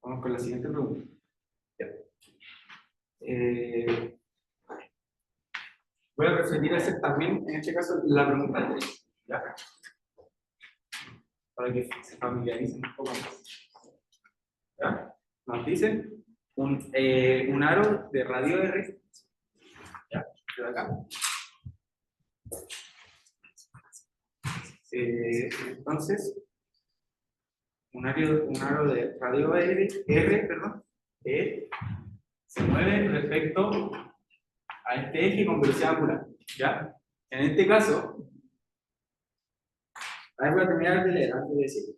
A: vamos con la siguiente pregunta. Ya. Voy a referir a hacer también, en este caso, la pregunta 3, ¿ya? Para que se familiaricen un poco más. ¿Ya? Nos dicen un aro de radio R, ¿ya? De acá. Entonces, un aro de radio R, perdón, se mueve respecto a este eje con velocidad angular, ¿ya? En este caso, ahí voy a terminar de leer antes de decirlo,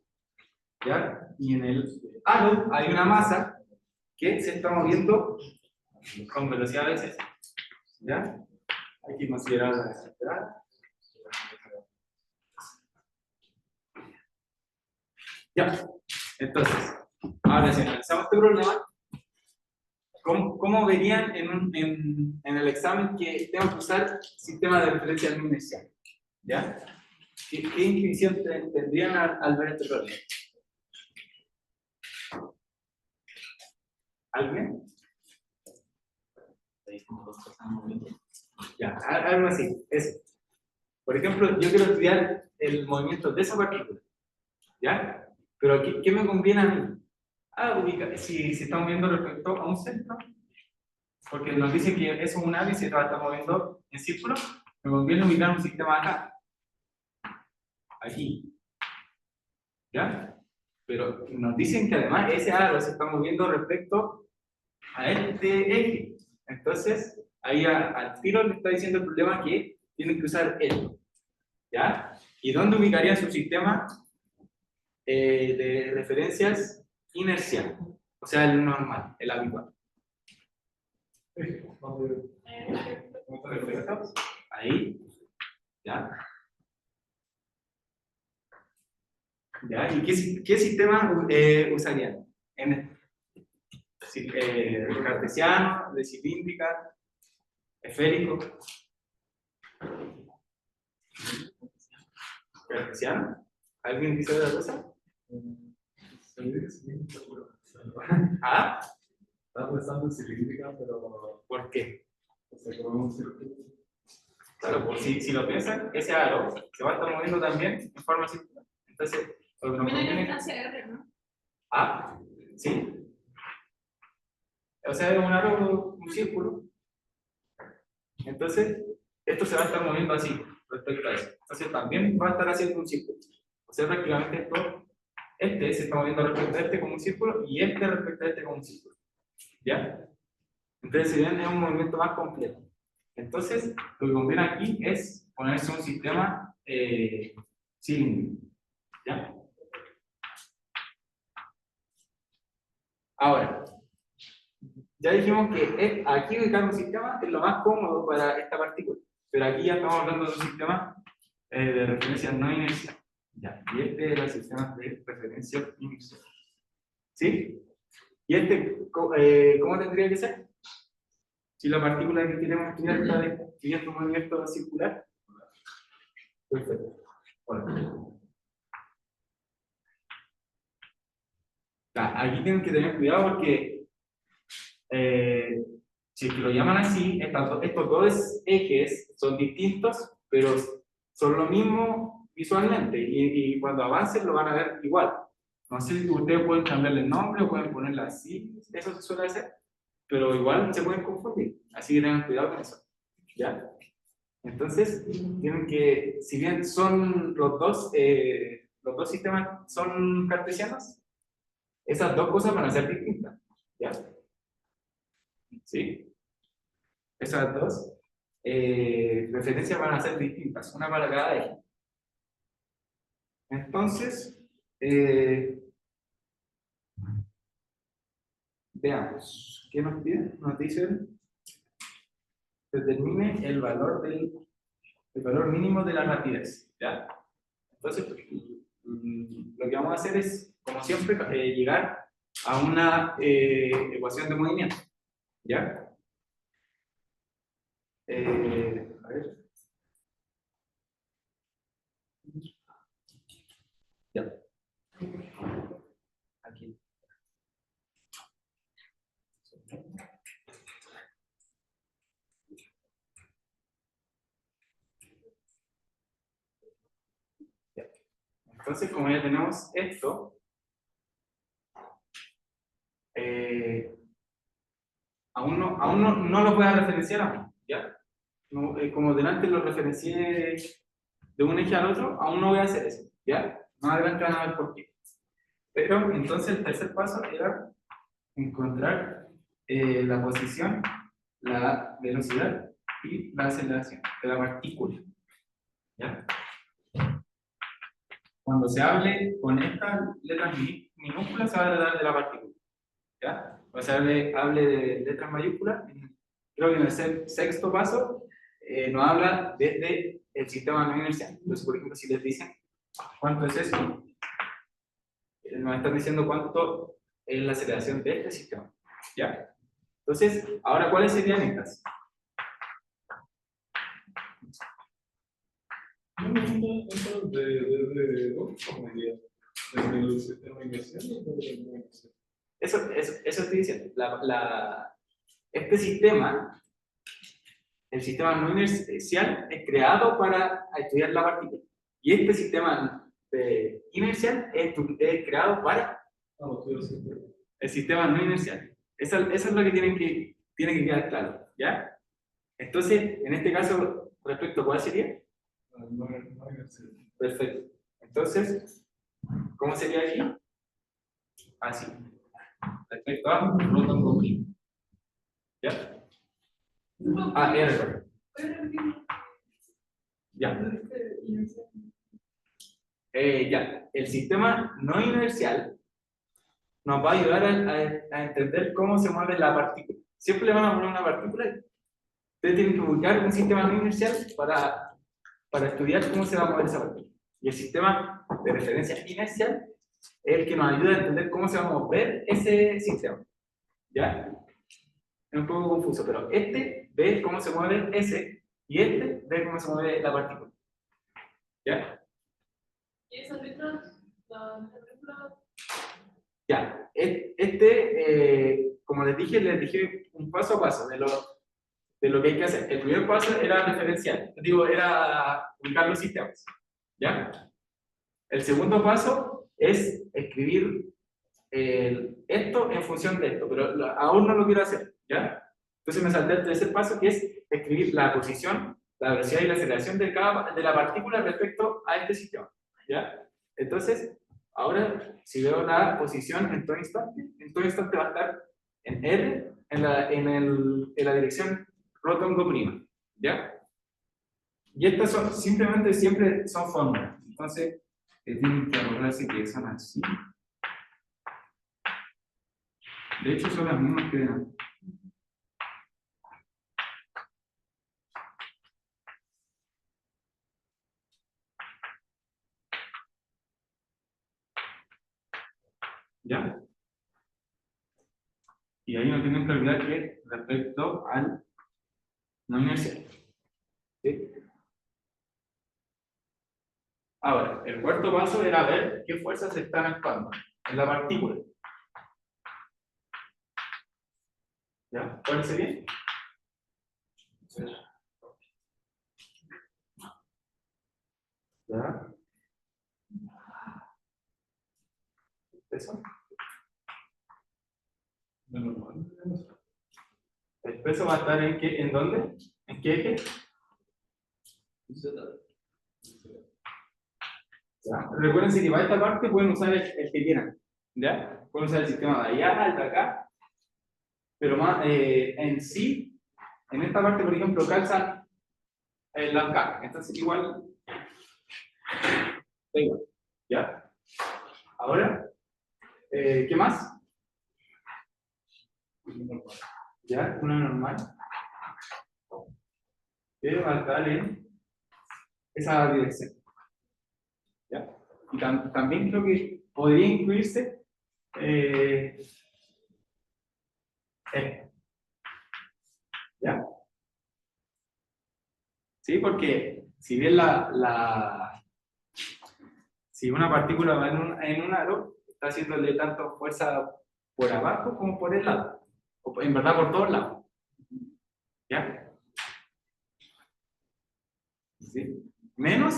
A: ¿ya? Y en el aro hay una masa que se está moviendo con velocidad veces, ¿ya? Hay que considerar la desesperada. Ya, entonces, ahora si analizamos este problema, ¿cómo verían en el examen que tengo que usar sistema de referencia no inercial? ¿Ya? ¿Qué intuición tendrían al ver este problema? ¿Alguien?
B: Hay como dos cosas en movimiento.
A: Ya, algo así, eso. Por ejemplo, yo quiero estudiar el movimiento de esa partícula, ¿ya? Pero ¿qué me conviene a mí? Si estamos viendo respecto a un centro, porque nos dice que eso es un ave y se va a estar moviendo en círculo, me conviene ubicar un sistema acá, aquí, ¿ya? Pero nos dicen que además ese aro se está moviendo respecto a este eje. Entonces, ahí al tiro le está diciendo el problema que tienen que usar esto, ¿ya? ¿Y dónde ubicarían su sistema de referencias inercial? O sea, el normal, el habitual. Perfecto. Ahí, ¿ya? ¿Ya? ¿Y qué sistema usarían? Cartesiano, de cilíndrica, esférico. ¿Cartesiano? ¿Alguien dice otra cosa? ¿Ah?
D: Estaba pensando en cilíndrica, pero
A: ¿Por qué?
D: se come un círculo.
A: Claro, pues si lo piensan, ese aro se va a estar moviendo también en forma circular. Entonces, lo que nos
C: También hay una
A: conviene...
C: distancia R, ¿no?
A: Ah, sí. O sea, es un aro, un círculo. Entonces, esto se va a estar moviendo así respecto a eso. Entonces, también va a estar haciendo un círculo. O sea, prácticamente esto, este se está moviendo respecto a este como un círculo y este respecto a este como un círculo. ¿Ya? Entonces, si ven, es un movimiento más complejo. Entonces, lo que conviene aquí es ponerse un sistema cilíndrico. ¿Ya? Ahora, ya dijimos que aquí ubicar un sistema es lo más cómodo para esta partícula, pero aquí ya estamos hablando de un sistema de referencia no inercial. Ya, y este era el sistema de referencia inercial. ¿Sí? ¿Y este cómo tendría que ser? Si la partícula que queremos estudiar está describiendo un movimiento circular. Perfecto. Bueno. Ya, aquí tienen que tener cuidado porque si es que lo llaman así, estos dos ejes son distintos, pero son lo mismo visualmente y cuando avancen lo van a ver igual. No sé si ustedes pueden cambiarle el nombre o pueden ponerla así, eso se suele hacer, pero igual se pueden confundir, así que tengan cuidado con eso. ¿Ya? Entonces, tienen que, si bien son los dos sistemas son cartesianos, esas dos cosas van a ser distintas. ¿Ya? ¿Sí? Esas dos referencias van a ser distintas, una para cada eje. Entonces, veamos, ¿qué nos piden? Nos dicen, determine el valor mínimo de la rapidez. ¿Ya? Entonces, lo que vamos a hacer es, como siempre, llegar a una ecuación de movimiento. ¿Ya? A ver. Ya. Aquí. Ya. Entonces, como ya tenemos esto, aún no lo voy a referenciar aún, ¿ya? No, como delante lo referencié de un eje al otro, aún no voy a hacer eso, ¿ya? Más adelante van a ver por qué. Pero entonces el tercer paso era encontrar la posición, la velocidad y la aceleración de la partícula. ¿Ya? Cuando se hable con estas letras minúsculas, se va a tratar de la partícula. ¿Ya? Cuando se hable de letras mayúsculas, creo que en el sexto paso nos habla desde el sistema no inercial. Entonces, por ejemplo, si les dicen ¿cuánto es eso? Nos están diciendo cuánto es la aceleración de este sistema. ¿Ya? Entonces, ahora, ¿cuáles serían estas? Eso estoy diciendo. Este sistema, el sistema no inercial, es creado para estudiar la partícula. Y este sistema inercial es creado para el sistema no inercial. Eso es lo que tiene que quedar claro. ¿Ya? Entonces, en este caso, respecto a cuál sería. Perfecto. Entonces, ¿cómo sería aquí? Así. Respecto a Rotom Goblin. ¿Ya? Ah, R. Ya. Ya. El sistema no inercial nos va a ayudar a entender cómo se mueve la partícula. Siempre le van a poner una partícula. Ustedes tienen que buscar un sistema no inercial para estudiar cómo se va a mover esa partícula. Y el sistema de referencia inercial es el que nos ayuda a entender cómo se va a mover ese sistema. ¿Ya? Es un poco confuso, pero este ve cómo se mueve ese y este ve cómo se mueve la partícula. ¿Ya?
E: ¿Y esas letras?
A: Ya. Como les dije un paso a paso de lo que hay que hacer. El primer paso era referencial, era ubicar los sistemas. ¿Ya? El segundo paso es escribir esto en función de esto, pero aún no lo quiero hacer. ¿Ya? Entonces me salté el tercer paso, que es escribir la posición, la velocidad y la aceleración de la partícula respecto a este sistema. ¿Ya? Entonces, ahora, si veo la posición en todo instante va a estar en R, en la dirección Rotom Go'. ¿Ya? Y estas son, simplemente siempre son fórmulas. Entonces, tienen que acordarse que son así. De hecho, son las mismas que de antes. ¿Ya? Y ahí no tienen que olvidar que respecto al no inercial. ¿Sí? Ahora, el cuarto paso era ver qué fuerzas están actuando en la partícula. ¿Ya? ¿Cuál sería? ¿Ya? ¿Peso? ¿El peso va a estar en dónde? ¿En qué eje? ¿Ya? Recuerden que para esta parte pueden usar el que quieran. ¿Ya? Pueden usar el sistema de allá al de acá. Pero más, en sí, en esta parte, por ejemplo, calzan la acá. Entonces, igual. Da igual. ¿Ya? Ahora, ¿qué más? ¿Ya? Una normal. Que va a estar en esa dirección. ¿Ya? Y también creo que podría incluirse ¿ya? Sí, porque si bien si una partícula va en un aro, está haciéndole tanto fuerza por abajo como por el lado. O en verdad por todos lados. ¿Ya? ¿Sí? Menos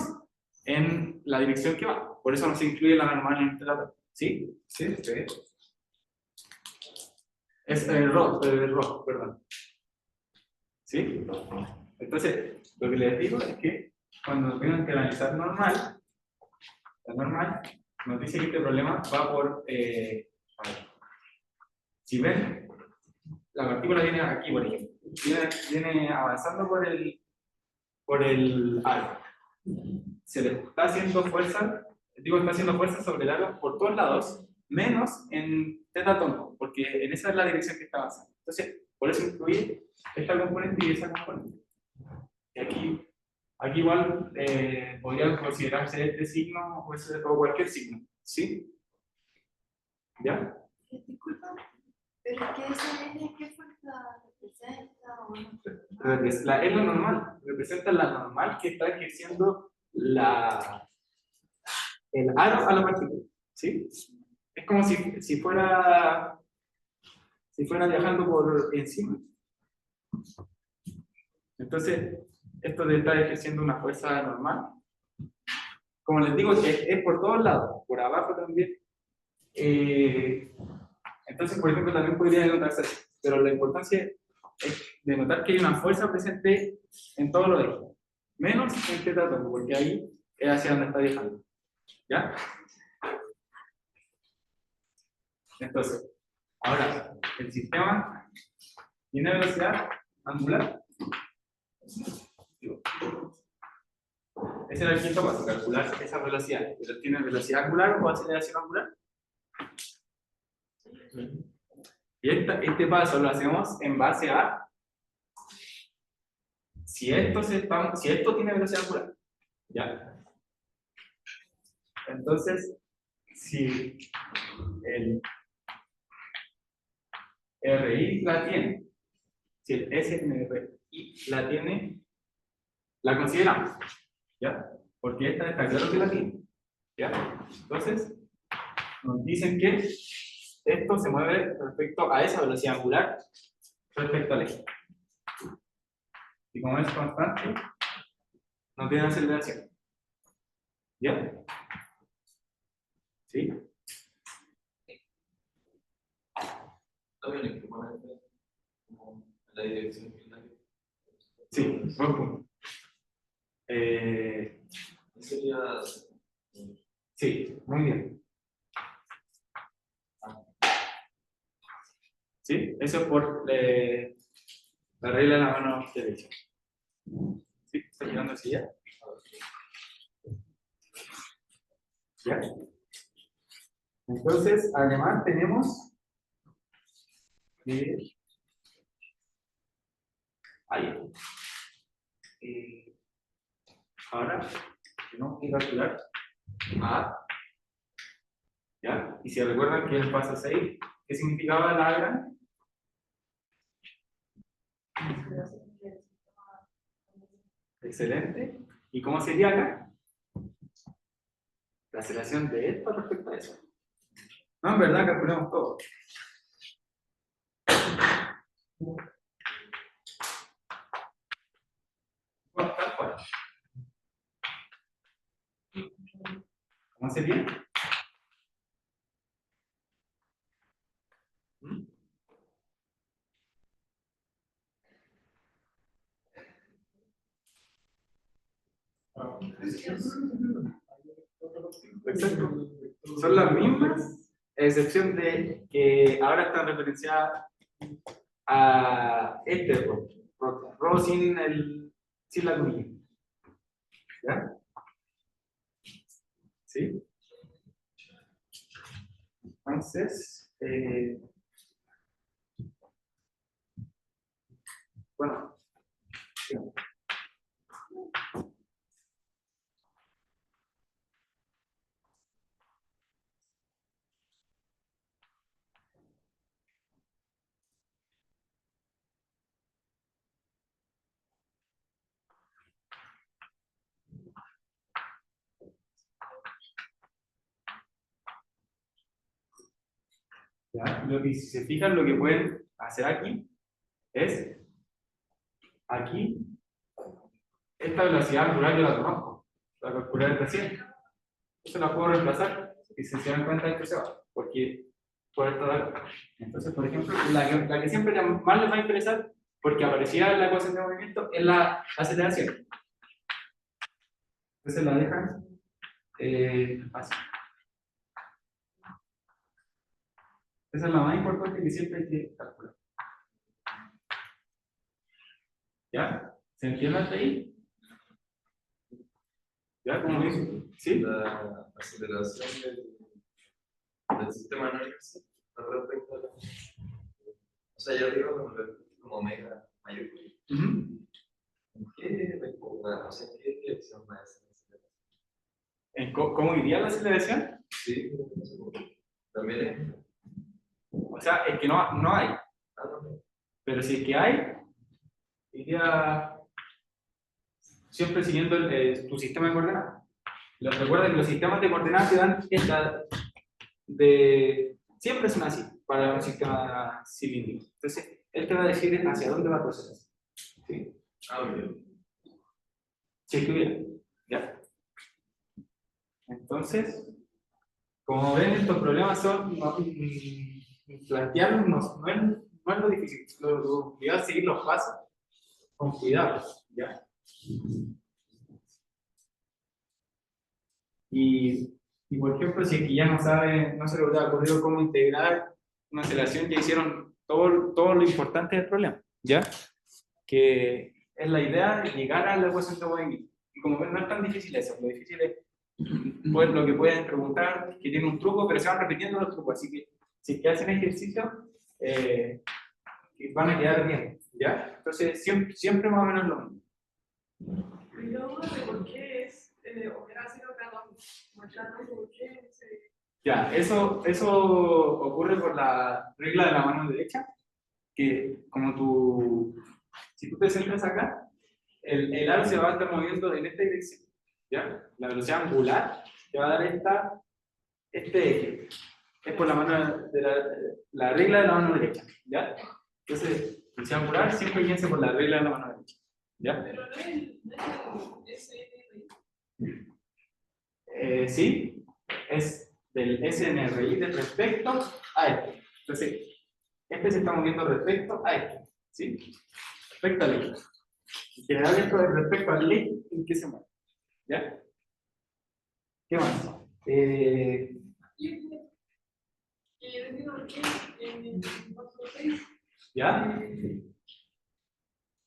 A: en la dirección que va. Por eso no se incluye la normal en este lado. ¿Sí? Sí, sí. Es el rojo, perdón. ¿Sí? Entonces, lo que les digo es que cuando tengan que analizar normal, la normal nos dice que este problema va por. A ver. Si ven, la partícula viene aquí, por ejemplo. viene avanzando por el aro. Se le está haciendo fuerza, está haciendo fuerza sobre el aro por todos lados, menos en teta tonto, porque en esa es la dirección que está avanzando. Entonces, por eso incluye esta componente y esa componente. Y aquí igual podría considerarse este signo o cualquier signo, ¿sí? ¿Ya?
E: Disculpa, pero ¿qué esa N qué fuerza representa o no?
A: Es lo normal, representa la normal que está ejerciendo el aro a la partícula, ¿sí? Es como si fuera viajando por encima. Entonces, esto de estar ejerciendo una fuerza normal, como les digo, que es por todos lados, por abajo también. Entonces, por ejemplo, también podría denotarse así, pero la importancia es denotar que hay una fuerza presente en todos los ejes, menos en teta tonto, porque ahí es hacia donde está viajando. ¿Ya? Entonces, ahora, el sistema tiene velocidad angular. Ese era el quinto paso, calcular esa velocidad. ¿Pero tiene velocidad angular o aceleración angular? Y este paso lo hacemos en base a si esto tiene velocidad angular. ¿Ya? Entonces, si el RI la tiene, si el SNRI la tiene, la consideramos. ¿Ya? Porque esta está claro que la tiene. ¿Ya? Entonces, nos dicen que esto se mueve respecto a esa velocidad angular respecto al eje. Y como es constante, no tiene aceleración. ¿Ya? ¿Sí?
B: También hay que ponerle como la dirección final.
A: Sí, buen punto.
B: Sería.
A: Sí, muy bien. ¿Sí? Eso es por la regla de la mano derecha. ¿Sí? ¿Está llegando así ya? ¿Ya? Entonces, además tenemos ahí. Ahora, tenemos que calcular A. ¿Ya? Y si recuerdan que el paso 6, ¿qué significaba la A grande? Excelente. ¿Y cómo sería acá? La aceleración de esto respecto a eso. No, en verdad calculamos todo. Bueno, tal cual. ¿Cómo sería? ¿Mm? Exacto. Son las mismas, a excepción de que ahora están referenciadas a este rho sin la comilla. ¿Ya? ¿Sí? Entonces, bueno. Sí. ¿Ya? Si se fijan, lo que pueden hacer aquí es, aquí, esta velocidad angular yo la conozco, la calculé recién. Entonces la puedo reemplazar y si se dan cuenta esto se va, porque por esto da acá. Entonces, por ejemplo, la que siempre más les va a interesar, porque aparecía en la ecuación de movimiento, es la aceleración. Entonces la dejan así. Esa es la más importante que siempre hay que calcular. ¿Ya? ¿Se entiende hasta ahí? ¿Ya? ¿Cómo ves? ¿Sí?
B: La aceleración del sistema nervioso respecto a la. O sea, yo digo como omega mayúscula.
A: Ujú.
B: ¿En qué, o sea, en qué dirección va esa aceleración?
A: ¿Cómo iría la aceleración?
B: Sí, no sé por qué. También es.
A: O sea, es que no hay.
B: Ah, no.
A: Pero si es que hay, iría siempre siguiendo tu sistema de coordenadas. Recuerda que los sistemas de coordenadas te dan siempre son así para un sistema cilíndrico. Entonces, él te va a decir hacia dónde va a proceder. ¿Sí?
B: Ah, bien.
A: Si es que hubiera. ¿Ya? Entonces, como ven, estos problemas son plantearlos no es lo difícil. Lo complicado es seguir los pasos con cuidado. ¿Ya? Y por ejemplo, si es que ya no sabe, no se le hubiera ocurrido cómo integrar una aceleración, ya hicieron todo lo importante del problema, ¿ya? Que es la idea de llegar a la ecuación de movimiento. Y como ven, no es tan difícil eso, lo difícil es pues, lo que pueden preguntar, que tiene un truco, pero se van repitiendo los trucos, así que si es que hacen ejercicio, van a quedar bien, ¿ya? Entonces, siempre más o menos lo mismo.
F: Y luego de por qué es omega 0 K2, mostrando por qué
A: Ya, eso ocurre por la regla de la mano derecha, que como si tú te centras acá, el aro se va a estar moviendo en esta dirección, ¿ya? La velocidad angular te va a dar este eje. Es por la mano de la regla de la mano derecha, ¿ya? Entonces, velocidad angular siempre piensa por la regla de la mano derecha, ¿ya?
F: Pero no es el SNRI.
A: Sí, es del SNRI de respecto a este. Entonces, este se está moviendo respecto a este, ¿sí? Respecto al eje. En general, esto es respecto al eje en que se mueve, ¿ya? ¿Qué más?
F: Yo entiendo por qué en el 4.6
A: ¿Ya?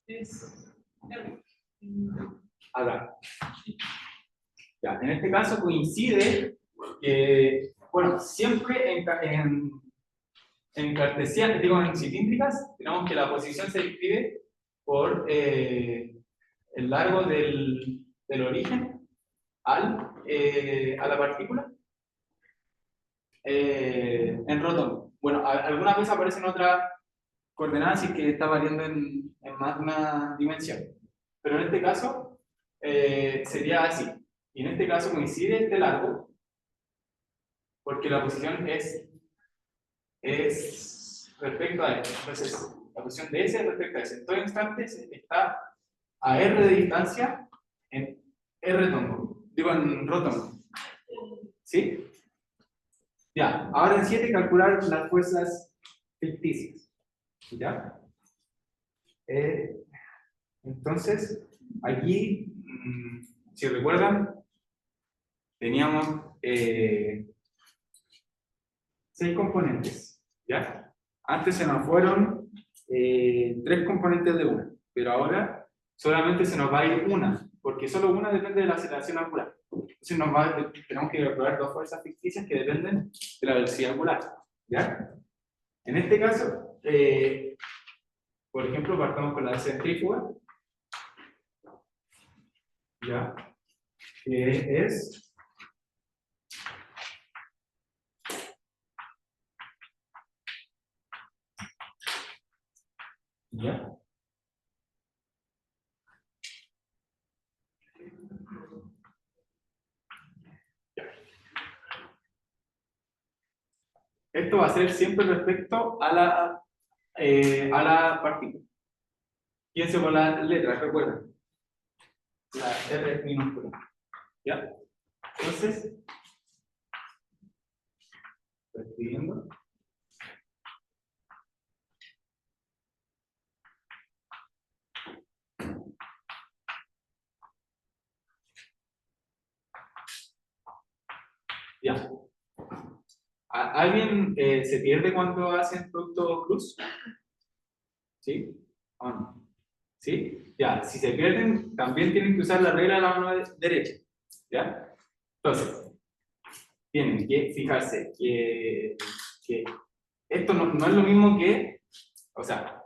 F: es R.
A: Acá. Ya, en este caso coincide que, bueno, siempre en cartesianas, digo en cilíndricas, tenemos que la posición se describe por el largo del origen a la partícula en rotondo. Bueno, alguna vez aparecen otras coordenadas y que está variando en más de una dimensión. Pero en este caso sería así. Y en este caso coincide este largo porque la posición es respecto a esto. Entonces, la posición de S es respecto a S. En todo instante está a R de distancia en R tondo. Digo, en rotondo. ¿Sí? Ya, ahora en 7 calcular las fuerzas ficticias. ¿Ya? Entonces, aquí, si recuerdan, teníamos 6 componentes, ¿ya? Antes se nos fueron 3 componentes de una, pero ahora solamente se nos va a ir una, porque solo una depende de la aceleración angular. Entonces tenemos que calcular 2 fuerzas ficticias que dependen de la velocidad angular, ¿ya? En este caso, por ejemplo, partamos con la centrífuga, ¿ya? Que es ¿ya? Esto va a ser siempre respecto a la partícula. Piense con las letras, recuerden. La R minúscula. ¿Ya? Entonces, estoy escribiendo. Ya. ¿Alguien se pierde cuando hacen producto cruz? ¿Sí? ¿O no? ¿Sí? Ya, si se pierden, también tienen que usar la regla de la mano derecha. ¿Ya? Entonces, tienen que fijarse que esto no es lo mismo que, o sea,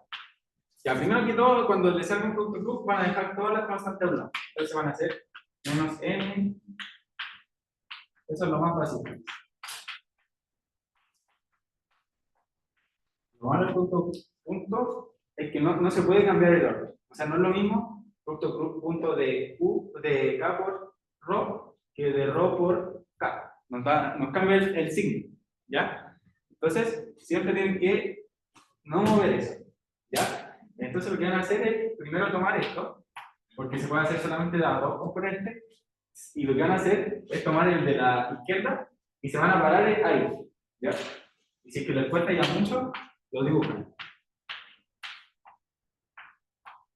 A: ya primero que todo, cuando les salga un producto cruz, van a dejar todas las constantes a un lado. Entonces van a hacer menos n. Eso es lo más fácil. Lo malo del punto es que no se puede cambiar el orden. O sea, no es lo mismo producto cruz punto de K por ρ que de ρ por K. Nos cambia el signo. ¿Ya? Entonces, siempre tienen que no mover eso. ¿Ya? Entonces, lo que van a hacer es primero tomar esto, porque se puede hacer solamente de las dos componentes, y lo que van a hacer es tomar el de la izquierda y se van a parar ahí. ¿Ya? Y si es que les cuesta ya mucho, lo dibujan.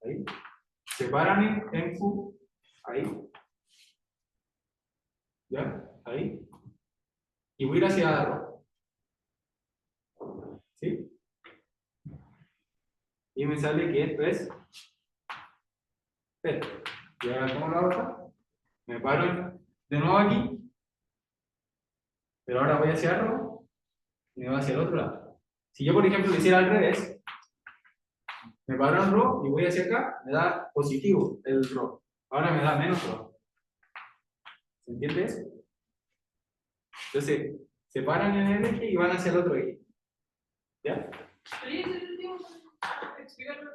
A: Ahí. Se paran en Q. Ahí. ¿Ya? Ahí. Y voy a ir hacia abajo. ¿Sí? Y me sale que esto es Z. Y ahora, ¿cómo lo hago acá? Me paro de nuevo aquí, pero ahora voy hacia arriba y me voy hacia el otro lado. Si yo, por ejemplo, lo hiciera al revés, me paro en ρ y voy hacia acá, me da positivo el ρ. Ahora me da menos ρ. ¿Se entiende eso? Entonces, se paran en el eje y van hacia el otro eje. ¿Ya?
F: Sí, ese es el último. Explícalo.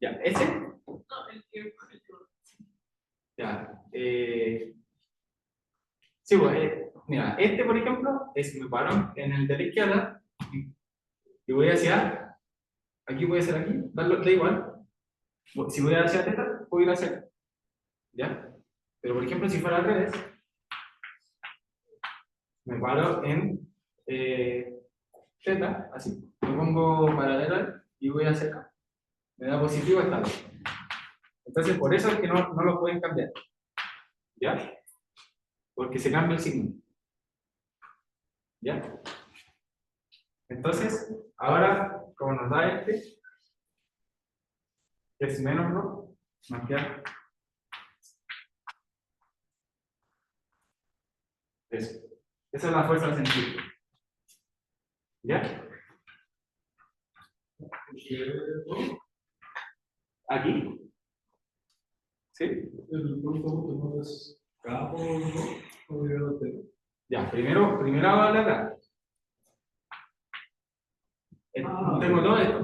A: ¿Ya? ¿Ese?
F: No, el que.
A: Ya. Sí, pues, mira, este, por ejemplo, me paro en el de la izquierda y voy hacia. Aquí voy a hacer aquí, da igual. Si voy hacia θ, puedo ir hacia acá. ¿Ya? Pero, por ejemplo, si fuera al revés, me paro en θ, así. Me pongo paralelo y voy hacia acá. Me da positivo esta vez. Entonces, por eso es que no lo pueden cambiar. ¿Ya? Porque se cambia el signo. ¿Ya? Entonces, ahora, como nos da este, que es menos ρ, nos queda eso. Esa es la fuerza centrífuga. ¿Ya? Aquí. ¿Sí?
G: El punto es K por ¿no?
A: Ya, primero hago la acá. Tengo todo esto.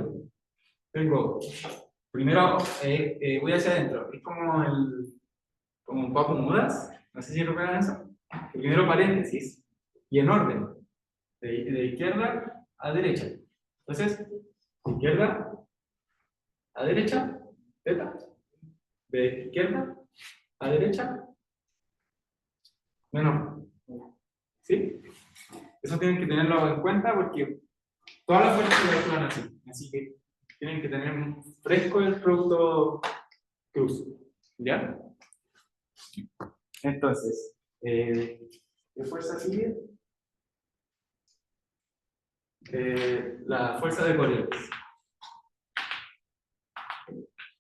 A: Tengo, primero voy hacia adentro. Es como un Papo Mudas. No sé si recuerdan eso. Primero paréntesis y en orden. De izquierda a derecha. Entonces, de izquierda a derecha, θ. De izquierda a derecha, menos. ¿Sí? Eso tienen que tenerlo en cuenta porque todas las fuerzas se calculan así. Así que tienen que tener fresco el producto cruz. ¿Ya? Entonces, ¿qué fuerza sigue? La fuerza de Coriolis.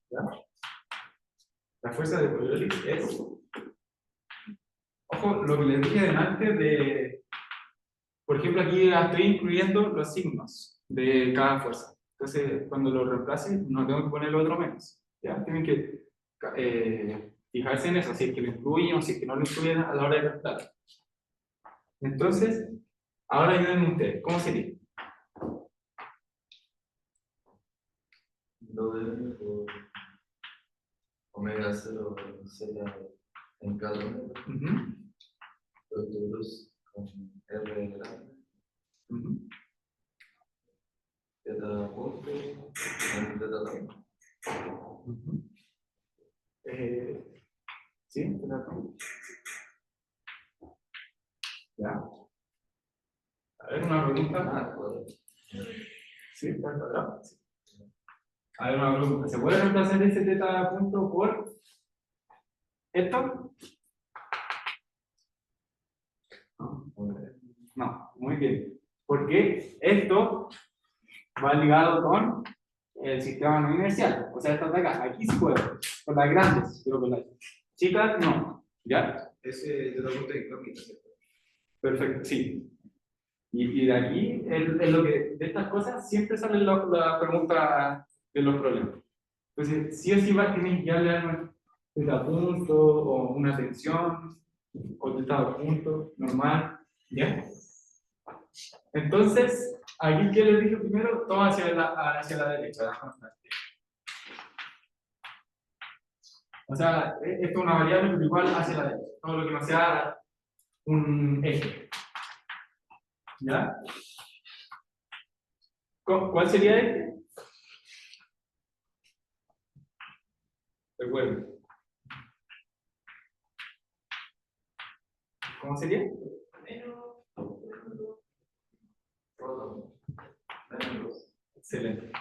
A: ¿Ya? La fuerza de Coriolis es, ojo, lo que les dije antes de, por ejemplo, aquí estoy incluyendo los signos de cada fuerza. Entonces, cuando lo reemplace, no tengo que ponerle otro menos. ¿Ya? Tienen que fijarse en eso, si es que lo incluyen o si es que no lo incluyen a la hora de calcular. Entonces, ahora ayúdenme ustedes, ¿cómo sería?
B: W por omega 0 Z en cada uno. Producto cruz con R grande. Θ punto en θ también.
A: ¿Sí? Ya. A ver, una pregunta. ¿Sí? ¿Está cuadrado? Sí. A ver, una pregunta. ¿Se puede reemplazar ese θ punto por esto? No, muy bien. Porque esto va ligado con el sistema no inercial, o sea, estas de acá, aquí sí puedo, con las grandes, pero con las chicas no, ¿ya?
B: Ese te da punto de incógnita, ¿cierto?
A: Perfecto, sí. Y de aquí, es lo que, de estas cosas, siempre salen las preguntas de los problemas. Entonces, sí o sí tienes que darle teta punto, o una tensión, o teta punto, normal, ¿ya? Entonces, aquí, ¿qué les dije primero? Todo hacia la derecha, la constante. O sea, esto es una variable, pero igual hacia la derecha. Todo lo que no sea un eje. ¿Ya? ¿Cuál sería este? Recuerden. ¿Cómo sería? Excelente.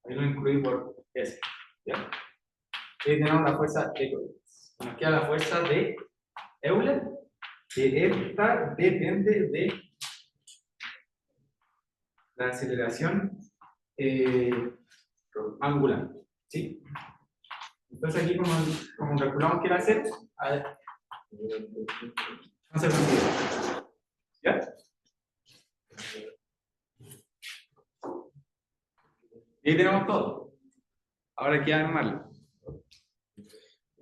A: Ahí lo incluí por S. ¿Ya? Ahí tenemos la fuerza de Coriolis. Nos queda la fuerza de Euler, que esta depende de la aceleración angular. ¿Sí? Entonces aquí como calculamos qué era hacer, a ver, no se consigue. ¿Ya? Y ahí tenemos todo. Ahora queda armarlo.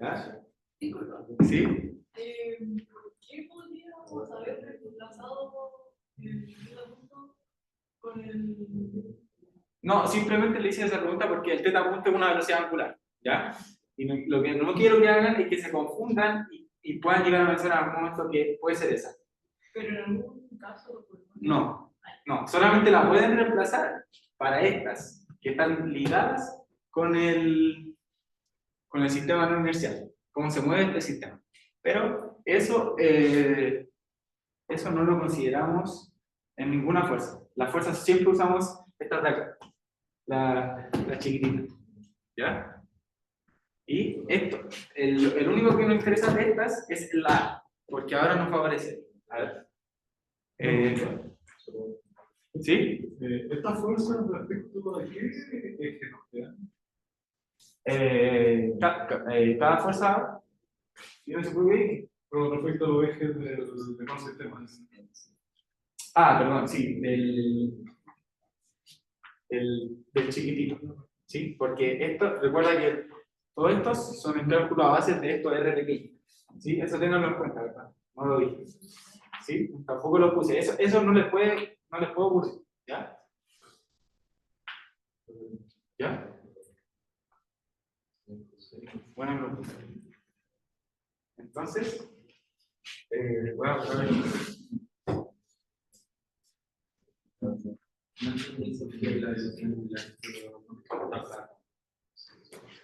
A: ¿Ya? ¿Sí?
F: ¿Por qué podríamos haber reemplazado el punto con el...
A: No, simplemente le hice esa pregunta porque el teta punto es una velocidad angular. ¿Ya? Y lo que no quiero que hagan es que se confundan y puedan llegar a pensar en algún momento que puede ser esa.
F: Pero en algún caso...
A: No, no, solamente la pueden reemplazar para estas que están ligadas con el sistema no inercial, cómo se mueve este sistema. Pero eso no lo consideramos en ninguna fuerza. Las fuerzas siempre usamos estas de acá, la chiquitita. ¿Ya? Y esto, el único que nos interesa de estas es la A, porque ahora nos va a aparecer. A ver. ¿Sí?
G: ¿Esta fuerza respecto a qué eje nos queda?
A: Cada fuerza tiene su propio eje.
G: Con respecto a los ejes del sistema.
A: Ah, perdón, sí, del chiquitito. ¿Sí? Porque esto, recuerda que todos estos son en cálculo a base de esto R pequeño. ¿Sí? Eso ténganlo en cuenta, ¿verdad? No lo dije. ¿Sí? Tampoco lo puse. Eso no les puede ocurrir. ¿Ya? ¿Ya? Buena pregunta. Entonces, voy a buscar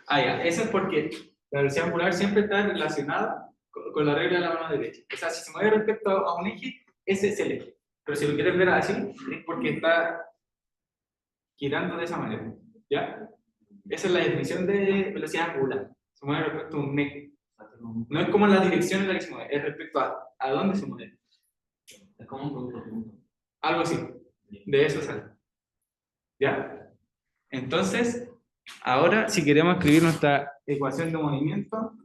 A: ya, eso es porque la velocidad angular siempre está relacionada con la regla de la mano derecha. O sea, si se mueve respecto a un eje, ese es el eje. Pero si lo quieres ver así, es porque está girando de esa manera. ¿Ya? Esa es la definición de velocidad angular. Se mueve respecto a un eje. No es como la dirección en la que se mueve, es respecto a dónde se mueve.
B: Es como un punto.
A: Algo así. De eso sale. ¿Ya? Entonces, ahora si queremos escribir nuestra ecuación de movimiento,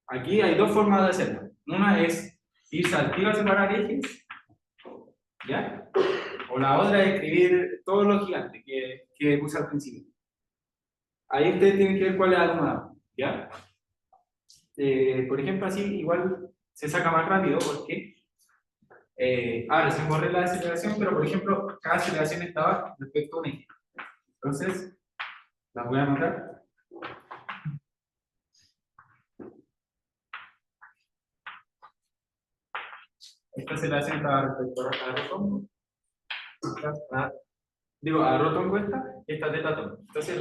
A: aquí hay dos formas de hacerlo. Una es ir saltiva a separar ejes, ¿ya? O la otra es escribir todos los gigantes que puse al principio. Ahí ustedes tienen que ver cuál es la nueva, ¿ya? Por ejemplo, así igual se saca más rápido porque ahora se borra la aceleración, pero por ejemplo, cada aceleración estaba respecto a un eje. Entonces, la voy a anotar. Esta aceleración estaba respecto a rotongo. Digo, a rotongo esta teta tongo. Entonces,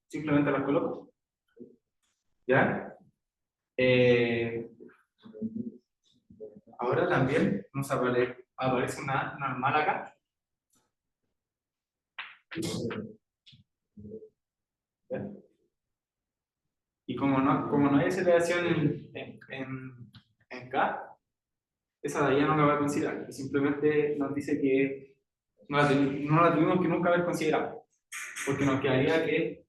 A: simplemente las coloco. ¿Ya? Ahora también nos aparece una normal acá. ¿Ya? Y como no hay aceleración en K, esa de allá no la va a considerar, simplemente nos dice que no la tuvimos que nunca haber considerado, porque nos quedaría que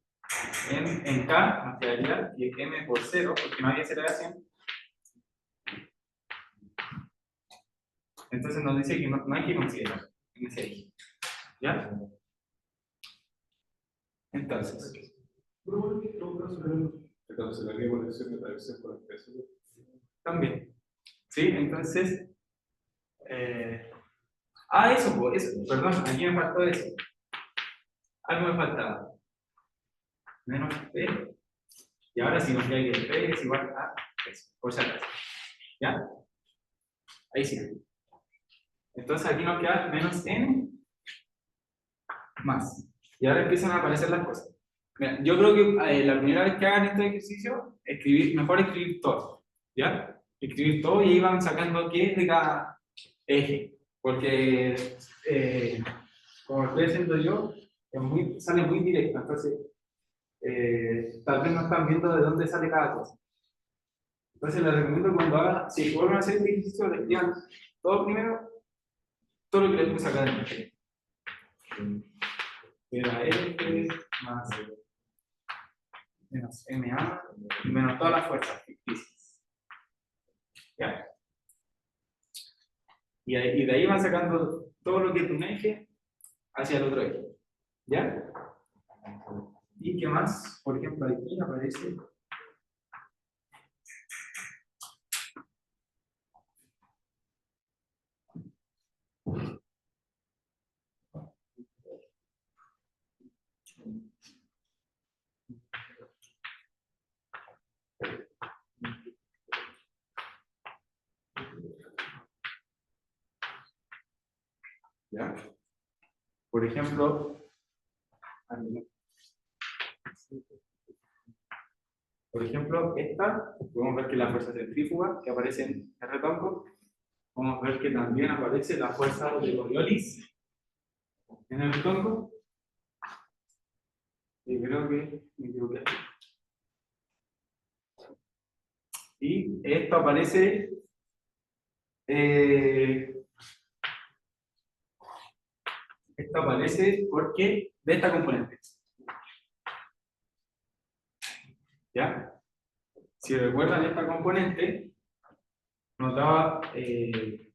A: en K nos quedaría que M por 0, porque no hay aceleración. Entonces nos dice que no hay que considerar en ese eje. ¿Ya? Entonces,
G: Se cancelaría conexión de atracción por especie.
A: también. ¿Sí? Entonces, eso, pues, eso, perdón, aquí me faltó eso. Algo me faltaba. Menos P. Y ahora si nos queda que P es igual a eso, por si acaso. ¿Ya? Ahí sí. Entonces aquí nos queda menos N más. Y ahora empiezan a aparecer las cosas. Mira, yo creo que la primera vez que hagan este ejercicio, mejor escribir todo. ¿Ya? Escribir todo y ahí van sacando qué de cada eje. Porque, como estoy haciendo yo, sale muy directo. Entonces, tal vez no están viendo de dónde sale cada cosa. Entonces, les recomiendo cuando hagan, si vuelven a hacer este ejercicio, les escriban todo primero, todo lo que les puse acá adentro. Era F más menos MA y menos todas las fuerzas ficticias. ¿Ya? Y de ahí van sacando todo lo que es un eje hacia el otro eje. ¿Ya? ¿Y qué más? Por ejemplo, aquí aparece. ¿Ya? Por ejemplo, esta, podemos ver que la fuerza centrífuga que aparece en el retonco, vamos a ver que también aparece la fuerza de Coriolis en el retonco. Y creo que me equivoqué. Y esto aparece porque de esta componente. ¿Ya? Si recuerdan esta componente, nos daba, voy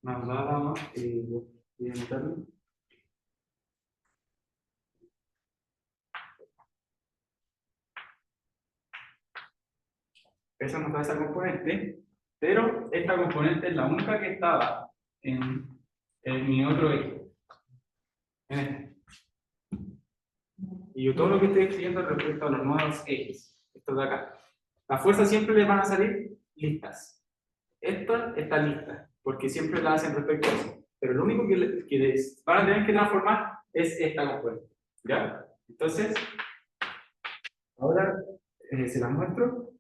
A: a anotarlo. Esa nos da esa componente, pero esta componente es la única que estaba en mi otro eje. En este. Y yo todo lo que estoy escribiendo respecto a los nuevos ejes, estos de acá. Las fuerzas siempre les van a salir listas. Esta está lista, porque siempre la hacen respecto a eso. Pero lo único que les van a tener que transformar es esta componente. ¿Ya? Entonces, ahora se las muestro.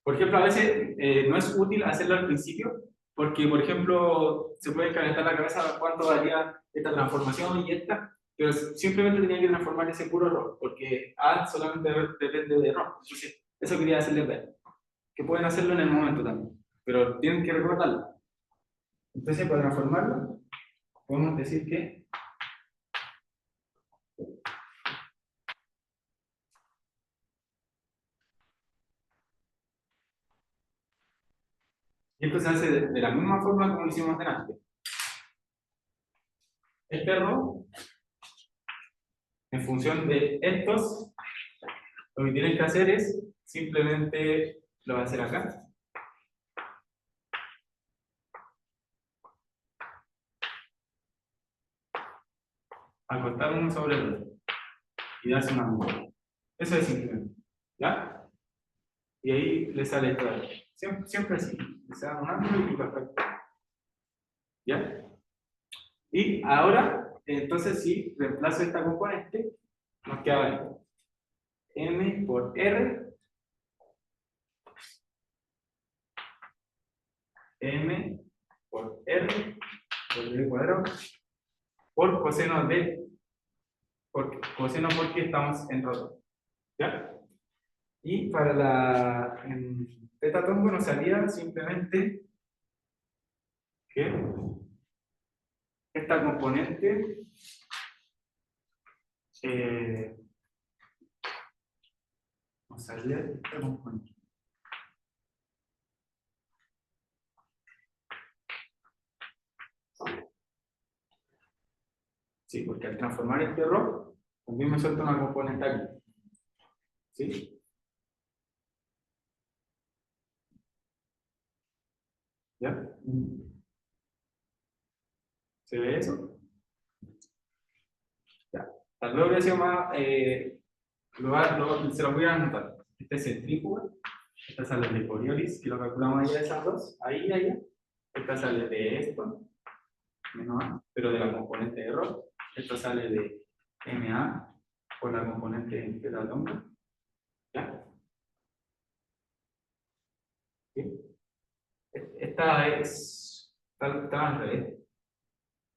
A: Por ejemplo, a veces no es útil hacerlo al principio, porque, por ejemplo, se puede calentar la cabeza cuánto daría esta transformación y esta, pero simplemente tenía que transformar ese puro rho, porque A solamente depende de rho. Entonces, eso quería hacerles ver, que pueden hacerlo en el momento también, pero tienen que recordarlo. Entonces, para transformarlo, podemos decir que y esto se hace de la misma forma como lo hicimos delante. Este rho, en función de estos, lo que tienen que hacer es simplemente lo va a hacer acá. Acostar uno sobre el otro y darse una mano. Eso es simplemente. ¿Ya? Y ahí le sale todo. Siempre así. Se da un ángulo y perfecto. ¿Ya? Y ahora, entonces, si reemplazo esta componente, nos queda esto. M por R. M por R por D cuadrado por coseno de coseno porque estamos en rotor. ¿Ya? Y para la en teta tongo nos salía simplemente que esta componente nos salía esta componente. Sí, porque al transformar este error, también me suelta una componente aquí. ¿Sí? ¿Ya? ¿Se ve eso? Ya. Tal vez hubiera sido más. Se lo voy a anotar. Este es centrífuga. Esta sale de Coriolis, que lo calculamos allá de esas dos. Ahí y allá. Esta sale de esto, menos A, pero de la componente de error. Esta sale de MA por la componente de la longa. ¿Ya? ¿Sí? Esta es. Está al revés.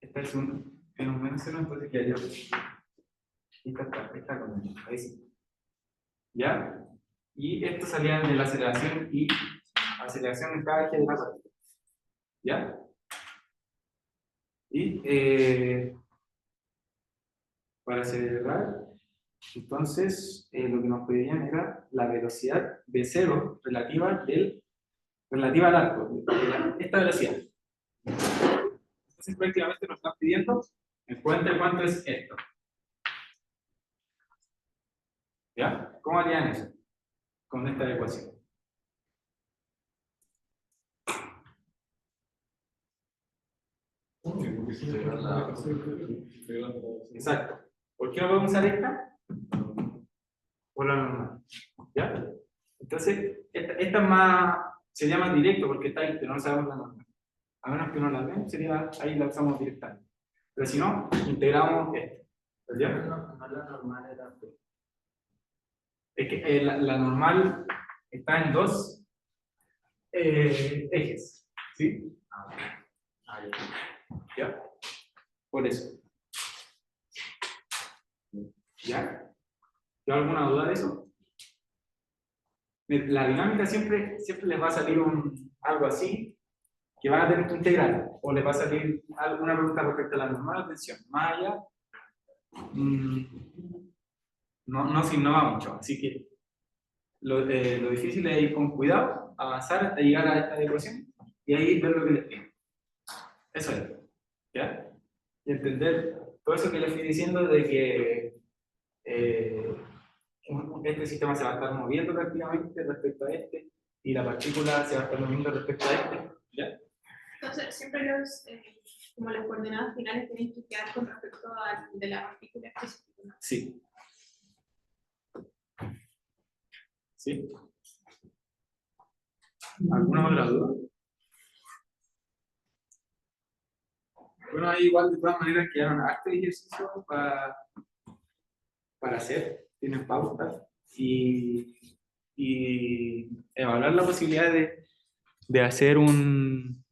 A: Esta es un menos 0, entonces quedaría. Esta con ahí sí. ¿Ya? Y esto salía de la aceleración y aceleración en cada eje de la partícula. ¿Ya? Y para cerrar, entonces lo que nos pedían era la velocidad V0 relativa al arco, esta velocidad. Entonces prácticamente nos están pidiendo encuentre cuánto es esto. ¿Ya? ¿Cómo harían eso? Con esta ecuación. Exacto. ¿Por qué no podemos usar esta? Por la normal. ¿Ya? Entonces, esta es más, sería más directo porque está ahí, pero no sabemos la normal. A menos que uno la vea, sería ahí la usamos directamente. Pero si no, integramos esto. ¿Ya?
H: No, la normal era.
A: Es que la normal está en dos ejes. ¿Sí? ¿Ya? Por eso. ¿Ya? ¿Hay alguna duda de eso? La dinámica siempre les va a salir algo así, que van a tener que integrar, o les va a salir alguna pregunta respecto a la normal, atención, más allá, no se innova mucho, así que lo difícil es ir con cuidado, avanzar hasta llegar a esta ecuación, y ahí ver lo que les pide. Eso es, ¿ya? Y entender todo eso que les estoy diciendo de que este sistema se va a estar moviendo prácticamente respecto a este y la partícula se va a estar moviendo respecto a este. ¿Ya?
C: Entonces, siempre como las coordenadas finales tienen que quedar con respecto a de la partícula específica, ¿no?
A: Sí. ¿Sí? ¿Alguna otra duda? Bueno, ahí igual de todas maneras quedaron hartos ejercicios para hacer, tienen pautas y evaluar la posibilidad de hacer un